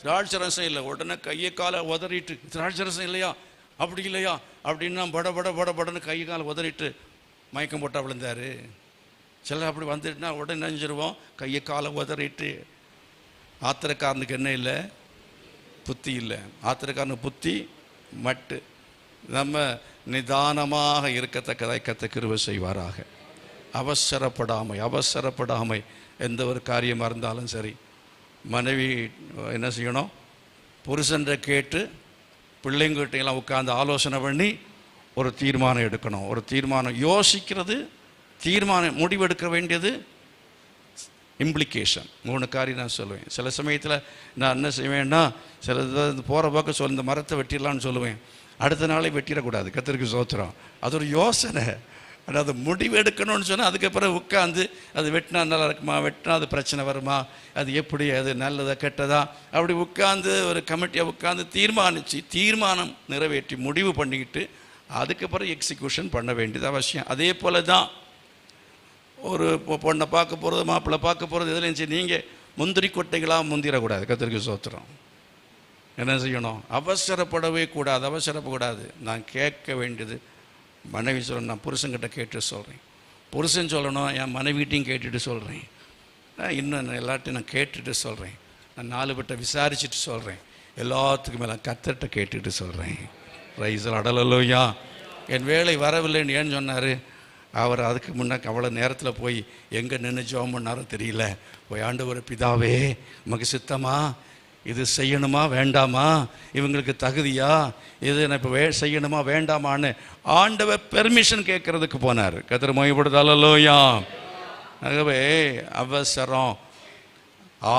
திராட்சரசம் இல்லை. உடனே கையை காலை உதறிட்டு, திராட்சரசம் இல்லையா, அப்படி இல்லையா அப்படின்னா படன்னு கையை காலை உதறிட்டு மயக்கம் போட்டால் விழுந்தார். சில அப்படி வந்துட்டுனா உடனே நினைஞ்சிருவோம், கையை காலை உதறிட்டு. ஆத்திரக்காரனுக்கு என்ன இல்லை? புத்தி இல்லை. ஆத்திரக்காரனுக்கு புத்தி மட்டு. நம்ம நிதானமாக இருக்கத்தக்கதாய் கர்த்தர் கிருபை செய்வாராக. அவசரப்படாமை எந்த ஒரு காரியமாக இருந்தாலும் சரி, மனைவி என்ன செய்யணும்? புருஷன்கிட்ட கேட்டு பிள்ளைங்கிட்டையெல்லாம் உட்காந்து ஆலோசனை பண்ணி ஒரு தீர்மானம் எடுக்கணும். ஒரு தீர்மானம் யோசிக்கிறது, தீர்மானம் முடிவெடுக்க வேண்டியது, இம்ப்ளிகேஷன். 3 காரியம் நான் சொல்லுவேன். சில சமயத்தில் நான் என்ன செய்வேன்னா, சில போகிற பக்கம் இந்த மரத்தை வெட்டிடலான்னு சொல்லுவேன். அடுத்த நாளே வெட்டிடக்கூடாது. கர்த்தருக்கு ஸ்தோத்திரம். அது ஒரு யோசனை. ஆனால் அது முடிவு எடுக்கணும்னு சொன்னால் அதுக்கப்புறம் உட்காந்து அது வெட்டினா நல்லா இருக்குமா, வெட்டினா அது பிரச்சனை வருமா, அது எப்படி, அது நல்லதா கெட்டதா, அப்படி உட்காந்து ஒரு கமிட்டியாக உட்காந்து தீர்மானம் நிறைவேற்றி முடிவு பண்ணிக்கிட்டு அதுக்கப்புறம் எக்ஸிக்யூஷன் பண்ண வேண்டியது அவசியம். அதே போல் தான் ஒரு பொண்ணை பார்க்க போகிறது, மாப்பிள்ளை பார்க்க போகிறது, எதுலையும் சரி நீங்கள் முந்திரி கொட்டைகளாக முந்திரக்கூடாது. கர்த்தருக்கு ஸ்தோத்திரம். என்ன செய்யணும்? அவசரப்படவே கூடாது. அவசரப்படக்கூடாது. நான் கேட்க வேண்டியது, மனைவி சொல்லணும், நான் புருஷன்கிட்ட கேட்டு சொல்கிறேன். புருஷன் சொல்லணும், என் மனைவிட்டையும் கேட்டுட்டு சொல்கிறேன். இன்னும் எல்லாத்தையும் நான் கேட்டுட்டு சொல்கிறேன். நான் 4 பேர்ட்ட விசாரிச்சுட்டு சொல்கிறேன். எல்லாத்துக்கும் மேலே கர்த்தர்கிட்ட கேட்டுட்டு சொல்கிறேன். ரைசல் அடலலோயா. என் வேலை வரவில்லைன்னு ஏன்னு சொன்னார்? அவர் அதுக்கு முன்னாடி அவ்வளோ நேரத்தில் போய் எங்கே நின்று ஜெபம் பண்ணாரோ தெரியல. போய் ஆண்டவர், பிதாவே உமக்கு சித்தமா, இது செய்யணுமா வேண்டாமா, இவங்களுக்கு தகுதியா, இது நான் இப்போ செய்யணுமா வேண்டாமான்னு ஆண்டவர் பெர்மிஷன் கேட்கறதுக்கு போனார். கர்த்தர் மகிமைப்படுதலோயா. ஆகவே அவசரம்,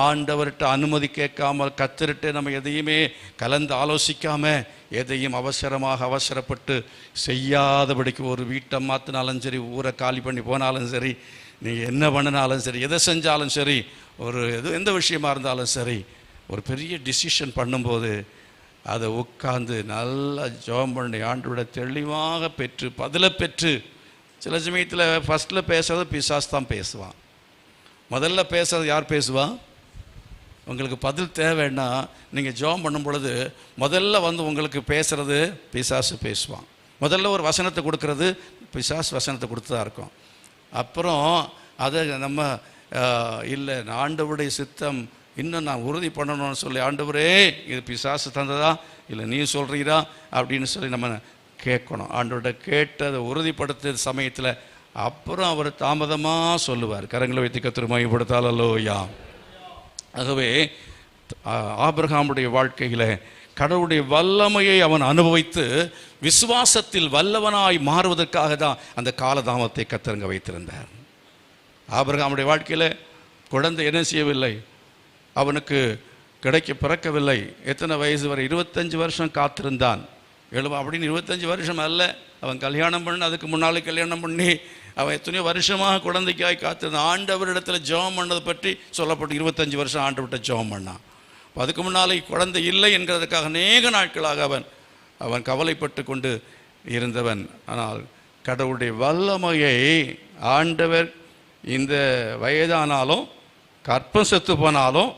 ஆண்டவர்கிட்ட அனுமதி கேட்காமல், கர்த்தர்கிட்ட நம்ம எதையுமே கலந்து ஆலோசிக்காம எதையும் அவசரப்பட்டு செய்யாதபடிக்கு, ஒரு வீட்டை மாற்றினாலும் சரி, ஊரை காலி பண்ணி போனாலும் சரி, நீங்கள் என்ன பண்ணினாலும் சரி, எதை செஞ்சாலும் சரி, ஒரு எந்த விஷயமா இருந்தாலும் சரி, ஒரு பெரிய டிசிஷன் பண்ணும்போது அதை உட்காந்து நல்லா ஜெபம் பண்ணி ஆண்டவரோட தெளிவாக பெற்று பதிலை பெற்று. சில சமயத்தில் ஃபஸ்ட்டில் பேசுறது பிசாசு தான் பேசுவான். முதல்ல பேசுறது யார் பேசுவா? உங்களுக்கு பதில் தேவைன்னா நீங்கள் ஜெபம் பண்ணும் பொழுது முதல்ல உங்களுக்கு பேசுகிறது பிசாசு பேசுவான். முதல்ல ஒரு வசனத்தை கொடுக்கறது பிசாசு வசனத்தை கொடுத்து தான் இருக்கும். அப்புறம் அதை நம்ம இல்லை, ஆண்டவருடைய சித்தம் இன்னும் நான் உறுதி பண்ணணும்னு சொல்லி, ஆண்டவரே இது பிசாசு தந்ததா இல்லை நீ சொல்கிறீரா அப்படின்னு சொல்லி நம்ம கேட்கணும். ஆண்டவர்கிட்ட கேட்டு அதை உறுதிப்படுத்த சமயத்தில் அப்புறம் அவர் தாமதமாக சொல்லுவார். கரங்களை வைத்து கர்த்தர் மகிமைப்படுத்தாலோயா. ஆகவே ஆபிரகாமுடைய வாழ்க்கையில் கடவுளுடைய வல்லமையை அவன் அனுபவித்து விசுவாசத்தில் வல்லவனாய் மாறுவதற்காக தான் அந்த காலதாமத்தை கர்த்தர் வைத்திருந்தார். ஆபிரகாமுடைய வாழ்க்கையில் குழந்தை என்ன செய்யவில்லை, அவனுக்கு கிடைக்க பிறக்கவில்லை. எத்தனை வயசு வரை? 25 வருஷம் காத்திருந்தான். அப்படின்னு 25 வருஷம் அல்ல, அவன் கல்யாணம் பண்ணி அதுக்கு முன்னாலே கல்யாணம் பண்ணி அவன் எத்தனையோ வருஷமாக குழந்தைக்காய் காத்திருந்தான். ஆண்டவரிடத்தில் ஜெபம் பண்ணதை பற்றி சொல்லப்பட்டு 25 வருஷம் ஆண்டவர்கிட்ட ஜெபம் பண்ணான். அதுக்கு முன்னாலே குழந்தை இல்லை என்கிறதுக்காக அநேக நாட்களாக அவன் கவலைப்பட்டு கொண்டு இருந்தவன். ஆனால் கடவுளுடைய வல்லமையை ஆண்டவர் இந்த வயதானாலும் கற்பம் செத்து போனாலும்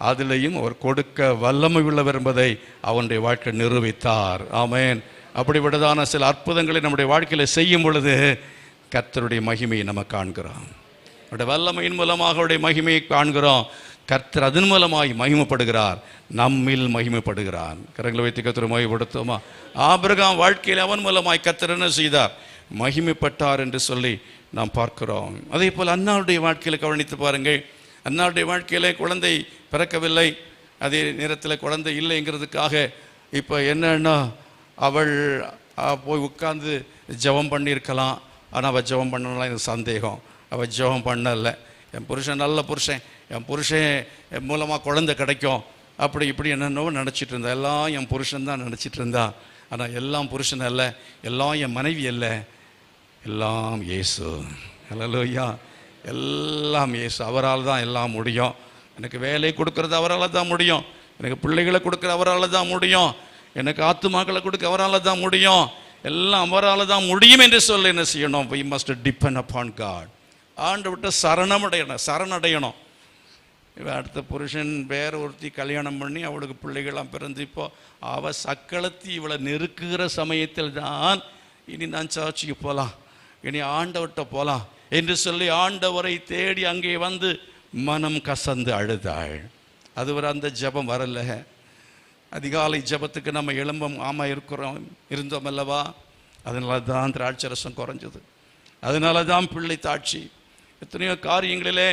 அதிலையும் அவர் கொடுக்க வல்லமை உள்ளவர் என்பதை அவனுடைய வாழ்க்கை நிரூபித்தார். ஆமென். அப்படிப்பட்டதான சில அற்புதங்களை நம்முடைய வாழ்க்கையில் செய்யும் பொழுது கர்த்தருடைய மகிமையை நம்ம காண்கிறோம். அவருடைய வல்லமையின் மூலமாக அவருடைய மகிமையை காண்கிறோம். கர்த்தர் அதன் மூலமாய் மகிமைப்படுகிறார், நம்மில் மகிமைப்படுகிறார். கரங்களை வைத்து கர்த்தரை மகிமைப்படுத்துவோமா? ஆபிரகாம் வாழ்க்கையில் அவன் மூலமாய் கர்த்தர் என்ன செய்தார்? மகிமைப்பட்டார் என்று சொல்லி நாம் பார்க்கிறோம். அதே போல் அன்னாருடைய வாழ்க்கையில் கவனித்து பாருங்கள். அன்னாருடைய வாழ்க்கையிலே குழந்தை பிறக்கவில்லை, அதே நேரத்தில் குழந்தை இல்லைங்கிறதுக்காக இப்போ என்னன்னா அவள் போய் உட்கார்ந்து ஜெபம் பண்ணியிருக்கலாம். ஆனால் அவள் ஜெபம் பண்ணலாம், எனக்கு சந்தேகம். அவள் ஜெபம் பண்ணலை. என் புருஷன் நல்ல புருஷன், என் புருஷன் மூலமாக குழந்தை கிடைக்கும், அப்படி இப்படி என்னென்னவோ நினச்சிட்டு இருந்தா. எல்லாம் என் புருஷன் தான் நினச்சிட்டு இருந்தா. ஆனால் எல்லாம் புருஷன் அல்ல, எல்லாம் என் மனைவி அல்ல, எல்லாம் இயேசு. ஹல்லேலூயா. எல்லாம் இயேசு. அவரால் தான் எல்லாம் முடியும். எனக்கு வேலை கொடுக்கறது அவரால் தான் முடியும், எனக்கு பிள்ளைகளை கொடுக்குற அவரால் தான் முடியும், எனக்கு ஆத்துமாக்களை கொடுக்க அவரால் தான் முடியும், எல்லாம் அவரால் தான் முடியும் என்று சொல்ல என்ன செய்யணும்? we must depend upon God. ஆண்டவர்கிட்ட சரணடையணும். இவன் அடுத்த புருஷன் வேற ஒருத்தி கல்யாணம் பண்ணி அவளுக்கு பிள்ளைகள்லாம் பிறந்து இப்போ அவள் சக்களத்தி இவளை நெருக்குகிற சமயத்தில் தான் இனி நான் சர்ச்சுக்கு போகலாம், இனி ஆண்டவர்கிட்ட போகலாம் என்று சொல்லி ஆண்டவரை தேடி அங்கே வந்து மனம் கசந்து அழுதாள். அதுவரை அந்த ஜபம் வரல. அதிகாலை ஜபத்துக்கு நம்ம எழும்பம் இருந்தோம் அல்லவா? அதனால தான் திராட்சரசம் குறைஞ்சது, அதனால தான் பிள்ளை தாட்சி. எத்தனையோ காரியங்களிலே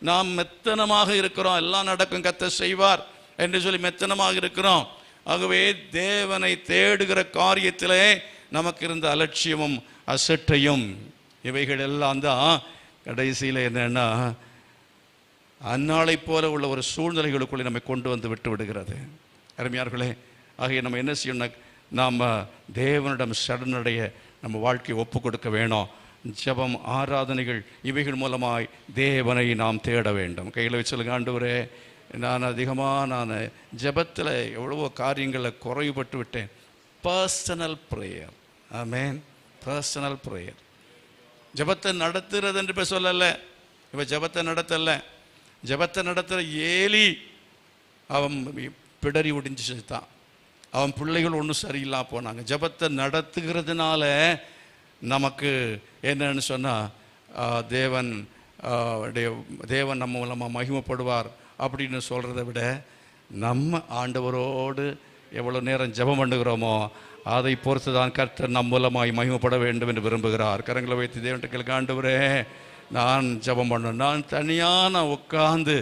நாம் மெத்தனமாக இருக்கிறோம். எல்லாம் நடக்கும், கர்த்தர் செய்வார் என்று சொல்லி மெத்தனமாக இருக்கிறோம். ஆகவே தேவனை தேடுகிற காரியத்திலே நமக்கு இருந்த அலட்சியமும் அசட்டையும் இவைகள் எல்லாம் தான் கடைசியில் என்னன்னா அந்நாளை போல உள்ள ஒரு சூழ்நிலைகளுக்குள்ளே நம்மை கொண்டு வந்து விட்டு விடுகிறது. அருமையார்களே, ஆகிய நம்ம என்ன செய்யணும்? நாம் தேவனிடம் சரணடைய நம்ம வாழ்க்கையை ஒப்பு கொடுக்க வேணும். ஜெபம், ஆராதனைகள் இவைகள் மூலமாய் தேவனை நாம் தேட வேண்டும். கையில் வச்சு சொல்லுங்க, ஆண்டவரே, நான் ஜெபத்தில் எவ்வளவோ காரியங்களில் குறைவுபட்டு விட்டேன். Personal prayer. Amen. Personal prayer. ஜெபத்தை நடத்துறது என்று போய் சொல்லலை. இப்போ ஜெபத்தை நடத்தலை. ஜெபத்தை நடத்துகிற ஏலி அவன் பிடரி ஒடிஞ்சு செத்தான். அவன் பிள்ளைகள் ஒன்றும் சரியில்லாம போனாங்க. ஜெபத்தை நடத்துகிறதுனால நமக்கு என்னன்னு சொன்னால் தேவன் நம்ம மூலமாக மகிமைப்படுவார் அப்படின்னு சொல்கிறத விட நம்ம ஆண்டவரோடு எவ்வளோ நேரம் ஜெபம் பண்ணுகிறோமோ அதை பொறுத்து தான் கர்த்தர் நம் மூலமாய் மகிமைப்பட வேண்டும் என்று விரும்புகிறார். கரங்களை வைத்து தேவன்கிட்ட கேளுங்க, ஆண்டவரே, நான் ஜெபம் பண்ணணும், நான் தனியாக உட்கார்ந்து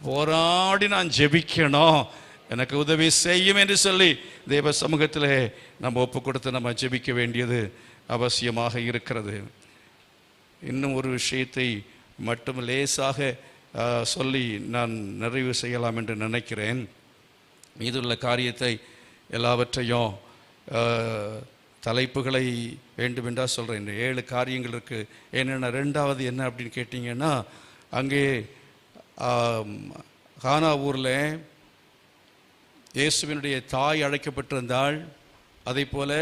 போராடி நான் ஜெபிக்கணும், எனக்கு உதவி செய்யும் என்று சொல்லி தேவ சமூகத்தில் நம்ம ஒப்பு கொடுத்து நம்ம ஜெபிக்க வேண்டியது அவசியமாக இருக்கிறது. இன்னும் ஒரு விஷயத்தை மட்டும் லேசாக சொல்லி நான் நிறைவு செய்யலாம் என்று நினைக்கிறேன். மீதுள்ள காரியத்தை எல்லாவற்றையும் தலைப்புகளை வேண்டுமென்றால் சொல்கிறேன். 7 காரியங்கள் இருக்குது. என்னென்ன? ரெண்டாவது என்ன அப்படின்னு கேட்டிங்கன்னா, அங்கே கானா ஊரில் இயேசுவினுடைய தாய் அழைக்கப்பட்டிருந்தாள். அதே போல்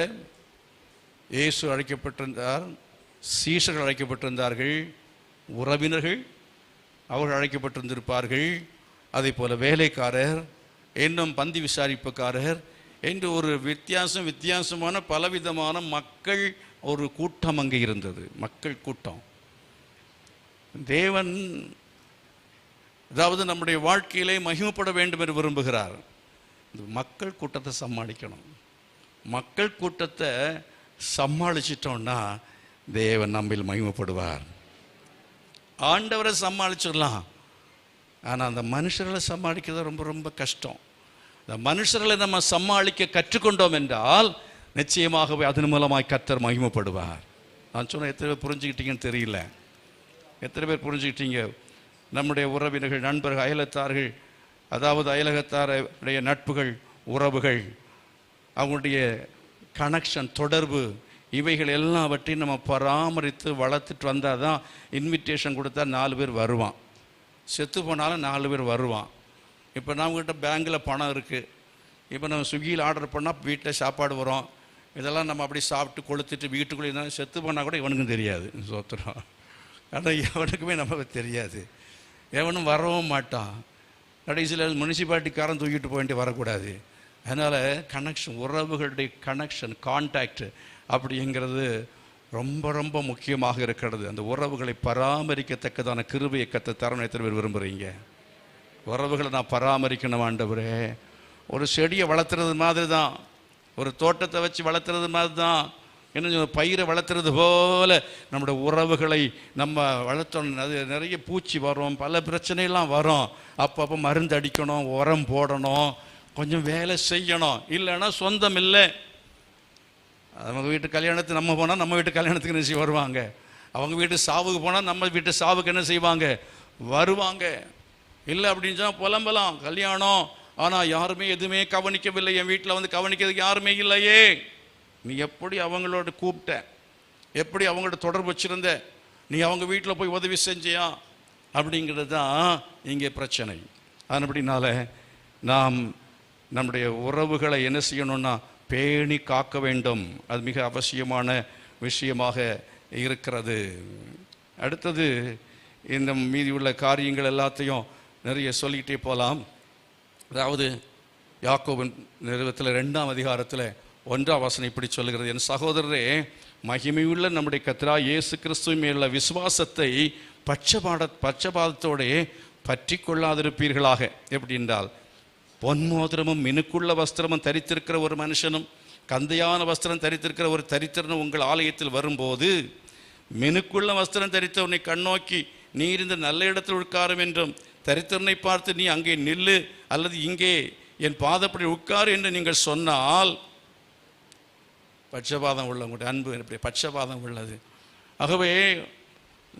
இயேசு அழைக்கப்பட்டிருந்தார், சீஷர்கள் அழைக்கப்பட்டிருந்தார்கள், உறவினர்கள் அவர்கள் அழைக்கப்பட்டிருந்திருப்பார்கள். அதே போல் வேலைக்காரர், இன்னும் பந்தி விசாரிப்புக்காரர் என்று ஒரு வித்தியாசமான பலவிதமான மக்கள் ஒரு கூட்டம் அங்கே இருந்தது. மக்கள் கூட்டம். தேவன் அதாவது நம்முடைய வாழ்க்கையிலே மகிமைப்பட வேண்டும் என்று விரும்புகிறார். மக்கள் கூட்டத்தை சமாளிக்கணும். மக்கள் கூட்டத்தை சமாளிச்சிட்டோம்னா தேவன் நம்மில் மகிமைப்படுவார். ஆண்டவரை சமாளிச்சிடலாம், ஆனால் அந்த மனுஷர்களை சமாளிக்கிறது ரொம்ப ரொம்ப கஷ்டம். இந்த மனுஷர்களை நம்ம சமாளிக்க கற்றுக்கொண்டோம் என்றால் நிச்சயமாகவே அதன் மூலமாய் கர்த்தர் மகிமைப்படுவார். நான் சொன்ன எத்தனை பேர் புரிஞ்சுக்கிட்டீங்கன்னு தெரியல. எத்தனை பேர் புரிஞ்சுக்கிட்டீங்க? நம்முடைய உறவினர்கள், நண்பர்கள், அயலத்தார்கள், அதாவது அயலகத்தாருடைய நட்புகள், உறவுகள், அவங்களுடைய கனெக்ஷன், தொடர்பு, இவைகள் எல்லாவற்றையும் நம்ம பராமரித்து வளர்த்துட்டு வந்தால் தான் இன்விடேஷன் கொடுத்தா 4 பேர் வருவான். செத்து போனாலும் 4 பேர் வருவான். இப்போ நம்மக்கிட்ட பேங்கில் பணம் இருக்குது. இப்போ நம்ம ஸ்விக்கியில் ஆர்டர் பண்ணால் வீட்டில் சாப்பாடு வரும். இதெல்லாம் நம்ம அப்படி சாப்பிட்டு கொளுத்துட்டு வீட்டுக்குள்ளே இருந்தாலும் செத்து போனால் கூட இவனுக்கும் தெரியாது. சோத்திரம். ஆனால் எவனுக்குமே நமக்கு தெரியாது. எவனும் வரவும் மாட்டான். கடைசியில் முனிசிபாலிட்டிக்காரன் தூக்கிட்டு போயிட்டு வரக்கூடாது. அதனால் கனெக்ஷன், உறவுகளுடைய கனெக்ஷன், கான்டாக்ட் அப்படிங்கிறது ரொம்ப ரொம்ப முக்கியமாக இருக்கிறது. அந்த உறவுகளை பராமரிக்கத்தக்கதான கிருபையை கர்த்தர் தரணும். எத்தனை பேர் விரும்புகிறீங்க? உறவுகளை நான் பராமரிக்கணும் ஆண்டவரே. ஒரு செடியை வளர்த்துறது மாதிரி தான், ஒரு தோட்டத்தை வச்சு வளர்த்துறது மாதிரி தான், இன்னும் பயிரை வளர்த்துறது போல் நம்முடைய உறவுகளை நம்ம வளர்த்தோம். அது நிறைய பூச்சி வரும், பல பிரச்சனைலாம் வரும். அப்பப்போ மருந்து அடிக்கணும், உரம் போடணும், கொஞ்சம் வேலை செய்யணும். இல்லைன்னா சொந்தம் இல்லை. அவங்க வீட்டு கல்யாணத்துக்கு நம்ம போனால் நம்ம வீட்டு கல்யாணத்துக்கு என்ன செய்ய வருவாங்க. அவங்க வீட்டு சாவுக்கு போனால் நம்ம வீட்டு சாவுக்கு என்ன செய்வாங்க, வருவாங்க. இல்லை அப்படின்னு சொன்னால் புலம்பலாம், கல்யாணம் ஆனால் யாருமே எதுவுமே கவனிக்கவில்லை, என் வீட்டில் வந்து கவனிக்கிறதுக்கு யாருமே இல்லையே. நீ எப்படி அவங்களோட கூப்பிட்ட, எப்படி அவங்களோட தொடர்பு வச்சுருந்த, நீ அவங்க வீட்டில் போய் உதவி செஞ்சியா அப்படிங்கிறது தான் இங்கே பிரச்சனை. அதனால நாம் நம்முடைய உறவுகளை என்ன செய்யணும்னா பேணி காக்க வேண்டும். அது மிக அவசியமான விஷயமாக இருக்கிறது. அடுத்தது இந்த மீதி உள்ள காரியங்கள் எல்லாத்தையும் நிறைய சொல்லிக்கிட்டே போகலாம். அதாவது யாக்கோபின் நிறுவத்தில் 2ஆம் அதிகாரத்தில் 1ஆம் வசனம் இப்படி சொல்லுகிறது, என் சகோதரரே, மகிமையுள்ள நம்முடைய கர்த்தராகிய இயேசு கிறிஸ்துவின் மேலுள்ள விசுவாசத்தை பட்சபாதத்தோடே பற்றி கொள்ளாதிருப்பீர்களாக. எப்படி என்றால், பொன்மோதிரமும் மினுக்குள்ள வஸ்திரமும் தரித்திருக்கிற ஒரு மனுஷனும் கந்தையான வஸ்திரம் தரித்திருக்கிற ஒரு தரித்திரனும் உங்கள் ஆலயத்தில் வரும்போது, மினுக்குள்ள வஸ்திரம் தரித்த உன்னை கண்ணோக்கி நீர் இந்த நல்ல இடத்தில் உட்காரும் என்றும், தரித்திரனை பார்த்து நீ அங்கே நில்லு அல்லது இங்கே என் பாதப்படி உட்காரு என்று நீங்கள் சொன்னால், பட்சபாதம் உள்ள உங்களுடைய அன்பு எப்படி பட்சபாதம் உள்ளது. ஆகவே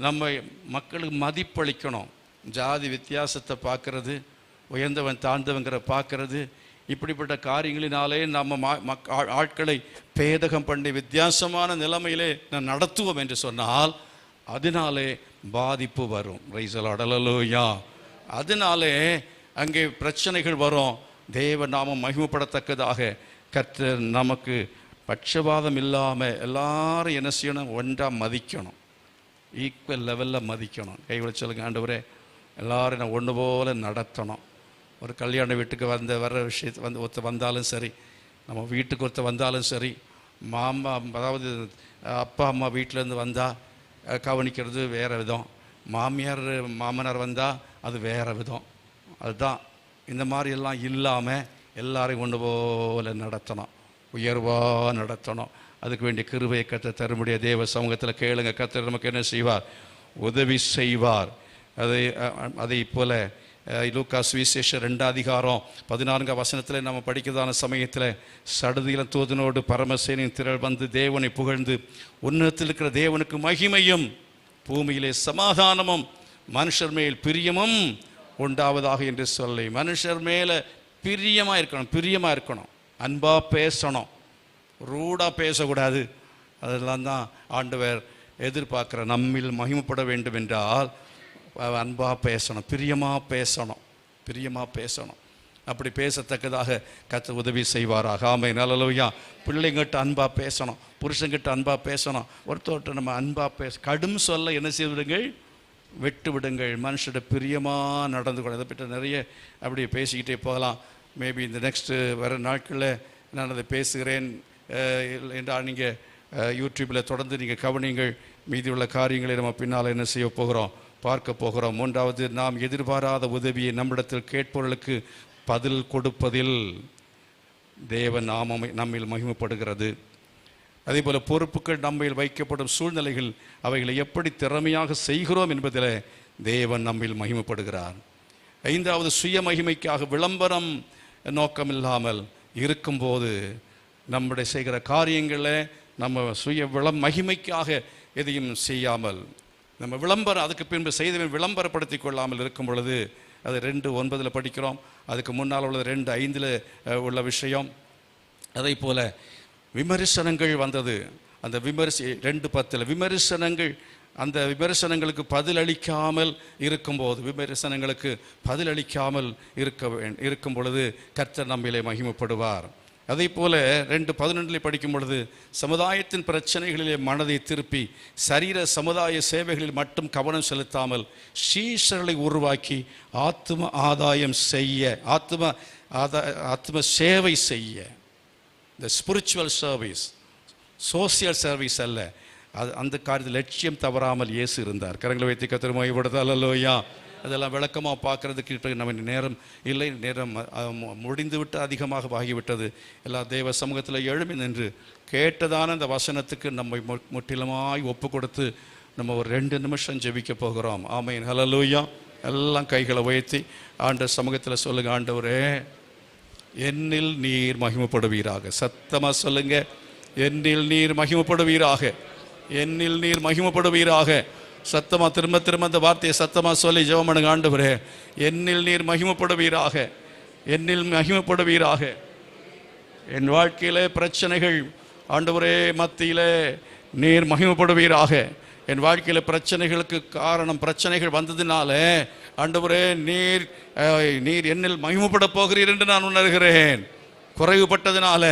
நம்ம மக்களுக்கு மதிப்பளிக்கணும். ஜாதி வித்தியாசத்தை பார்க்கறது, உயர்ந்தவன் தாழ்ந்தவங்கிற பார்க்கறது, இப்படிப்பட்ட காரியங்களினாலே நம்ம ஆட்களை பேதகம் பண்ணி வித்தியாசமான நிலைமையிலே நான் நடத்துவோம் என்று சொன்னால் அதனாலே பாதிப்பு வரும். ரைசலாடலலோயா, அதனாலே அங்கே பிரச்சனைகள் வரும். தேவ நாமம் மகிமைப்படத்தக்கதாக கர்த்தர் நமக்கு பட்சபாதம் இல்லாமல் எல்லாரும் என்ன செய்யணும், ஒன்றாக மதிக்கணும், ஈக்குவல் லெவலில் மதிக்கணும். கைவிட சொல்லுங்க, ஆண்டவரே எல்லாரும் நான் ஒன்று போல் நடத்தணும். ஒரு கல்யாண வீட்டுக்கு வர்ற விஷயத்தை ஒருத்தர் வந்தாலும் சரி, நம்ம வீட்டுக்கு ஒருத்தர் வந்தாலும் சரி, அதாவது அப்பா அம்மா வீட்டிலேருந்து வந்தால் கவனிக்கிறது வேறு விதம், மாமனார் வந்தால் அது வேறு விதம். அதுதான் இந்த மாதிரி எல்லாம் இல்லாமல் எல்லாரையும் ஒன்று போல் நடத்தணும், உயர்வாக நடத்தணும். அதுக்கு வேண்டிய கிருபையை கர்த்தர் தரும்படிய தேவ சமூகத்தில் கேளுங்க. கர்த்தர் நமக்கு என்ன செய்வார், உதவி செய்வார். அதை போல லூக்கா சுவிசேஷம் 2:14 நம்ம படிக்கிறதான சமயத்தில் சடுதியில தூதனோடு பரமசேனின் திரள் வந்து தேவனை புகழ்ந்து, உன்னதத்தில் இருக்கிற தேவனுக்கு மகிமையும் பூமியிலே சமாதானமும் மனுஷர் மேல் பிரியமும் உண்டாவதாக என்று சொல்லி, மனுஷர் மேலே பிரியமாக இருக்கணும், அன்பாக பேசணும், ரூடாக பேசக்கூடாது. அதெல்லாம் தான் ஆண்டவர் எதிர்பார்க்குற. நம்மில் மகிமைப்பட வேண்டும் என்றால் அன்பாக பேசணும், பிரியமாக பேசணும். அப்படி பேசத்தக்கதாக கர்த்தர் உதவி செய்வாராக. ஆமென், அல்லேலூயா. பிள்ளைங்கிட்ட அன்பாக பேசணும், புருஷங்கிட்ட அன்பாக பேசணும். ஒருத்தர்கிட்ட நம்ம அன்பாக கடும் சொல்ல என்ன செய்விடுங்கள், விட்டு விடுங்கள். மனுஷோட பிரியமாக நடந்து கொள்ள. அதை பற்றி நிறைய அப்படி பேசிக்கிட்டே போகலாம். மேபி இந்த நெக்ஸ்ட்டு வர நாட்களில் நான் அதை பேசுகிறேன் என்றால் நீங்கள் யூடியூப்பில் தொடர்ந்து நீங்கள் கவனிங்கள். மீதி உள்ள காரியங்களை நம்ம பின்னால் என்ன செய்ய போகிறோம், பார்க்க போகிறோம். 3வது, நாம் எதிர்பாராத உதவியை நம்மிடத்தில் கேட்பவர்களுக்கு பதில் கொடுப்பதில் தேவ நாமம் நம்மில் மகிமைப்படுகிறது. அதே போல் பொறுப்புகள் நம்மில் வைக்கப்படும் சூழ்நிலைகள் அவைகளை எப்படி திறமையாக செய்கிறோம் என்பதில் தேவன் நம்மில் மகிமைப்படுகிறார். 5வது, சுய மகிமைக்காக விளம்பரம் நோக்கமில்லாமல் இருக்கும்போது நம்முடைய செய்கிற காரியங்களை நம்ம சுய மகிமைக்காக எதையும் செய்யாமல், நம்ம விளம்பரம் அதுக்கு பின்பு செய்தவன் விளம்பரப்படுத்தி கொள்ளாமல் இருக்கும் பொழுது, அது 2:9 படிக்கிறோம். அதுக்கு முன்னால் உள்ளது 2:5 உள்ள விஷயம். அதே போல் விமர்சனங்கள் வந்தது. அந்த 2:10 விமர்சனங்கள், அந்த விமர்சனங்களுக்கு பதிலளிக்காமல் இருக்கும்போது, விமர்சனங்களுக்கு பதிலளிக்காமல் இருக்கும் பொழுது கர்த்தர் நம்மிலே மகிமைப்படுவார். அதே போல் 2:11 படிக்கும் பொழுது, சமுதாயத்தின் பிரச்சனைகளிலே மனதை திருப்பி சரீர சமுதாய சேவைகளில் மட்டும் கவனம் செலுத்தாமல் சீஷர்களை உருவாக்கி ஆத்ம ஆதாயம் செய்ய, ஆத்ம சேவை செய்ய, இந்த ஸ்பிரிச்சுவல் சர்வீஸ், சோசியல் சர்வீஸ் அல்ல, அது அந்த காரியத்தில் லட்சியம் தவறாமல் இயேசு இருந்தார். கரங்களை வைத்து கர்த்தர் மகிமைப்படுத்தால். அல்லேலூயா. அதெல்லாம் விளக்கமாக பார்க்குறதுக்கு நம்ம நேரம் இல்லை, நேரம் முடிந்துவிட்டு அதிகமாக ஆகிவிட்டது. எல்லா தேவ சமூகத்தில் எழுமி நின்று கேட்டதான அந்த வசனத்துக்கு நம்மை முற்றிலுமாய் ஒப்பு கொடுத்து நம்ம ஒரு 2 நிமிஷம் ஜெபிக்க போகிறோம். ஆமென், ஹல்லேலூயா. எல்லாம் கைகளை உயர்த்தி ஆண்டவர் சமூகத்தில் சொல்லுங்க, ஆண்டவரே என்னில் நீர் மகிமைப்படுவீராக. சத்தமாக சொல்லுங்க, என்னில் நீர் மகிமைப்படுவீராக, என்னில் நீர் மகிமைப்படுவீராக. சத்தமாக திரும்ப அந்த வார்த்தையை சத்தமாக சொல்லி ஜெபம் பண்ணுங்க. ஆண்டவரே என்னில் நீர் மகிமைப்படுவீராக, என்னில் மகிமைப்படுவீராக. என் வாழ்க்கையிலே பிரச்சனைகள் ஆண்டவரே மத்தியிலே நீர் மகிமைப்படுவீராக. என் வாழ்க்கையில் பிரச்சனைகளுக்கு காரணம், பிரச்சனைகள் வந்ததினால ஆண்டவரே நீர் என்னில் மகிமைப்பட போகிறீர் என்று நான் உணர்கிறேன். குறைவுபட்டதினால,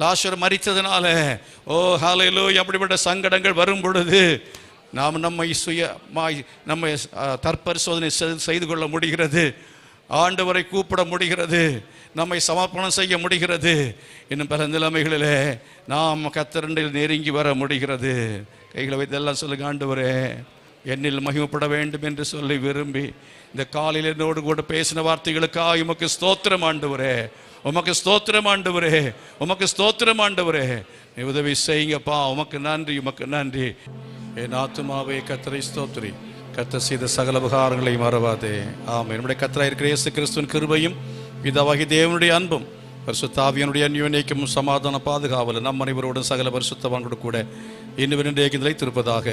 லாசர் மரித்ததினால, ஓ ஹல்லேலூயா, அப்படிப்பட்ட சங்கடங்கள் வரும் பொழுது நம்மை நம்மை தற்பரிசோதனை செய்து கொள்ள முடிகிறது. ஆண்டவரை கூப்பிட முடிகிறது, நம்மை சமர்ப்பணம் செய்ய முடிகிறது. இன்னும் பல நிலைமைகளிலே நாம் கர்த்தரில் நெருங்கி வர முடிகிறது. கைகளை வைத்தெல்லாம் சொல்லுங்க, ஆண்டவரே என்னில் மகிமைப்பட வேண்டும் என்று சொல்லி விரும்பி இந்த காலையில் என்னோடு கூட பேசின வார்த்தைகளுக்காக உமக்கு ஸ்தோத்திரம் ஆண்டவரே, உமக்கு ஸ்தோத்திரம் ஆண்டவரே, உமக்கு ஸ்தோத்திரம் ஆண்டவரே. உதவி செய்யுங்கப்பா. உமக்கு நன்றி, உமக்கு நன்றி. என் ஆத்துமாவே கர்த்தரை ஸ்தோத்திரி, கர்த்தர் செய்த சகல உபகாரங்களை மறவாதே. ஆமென். நம்முடைய கர்த்தராகிய இருக்கிற இயேசு கிறிஸ்துவின் கிருபையும் பிதாவாகிய தேவனுடைய அன்பும் பரிசுத்த ஆவியானுடைய அந்யோன்யைக்கும் சமாதான பாதுகாவலும் நம் அனைவரோடும் சகல பரிசுத்தவான்களோடு கூட இன்னும் நிலைத்திருப்பதாக.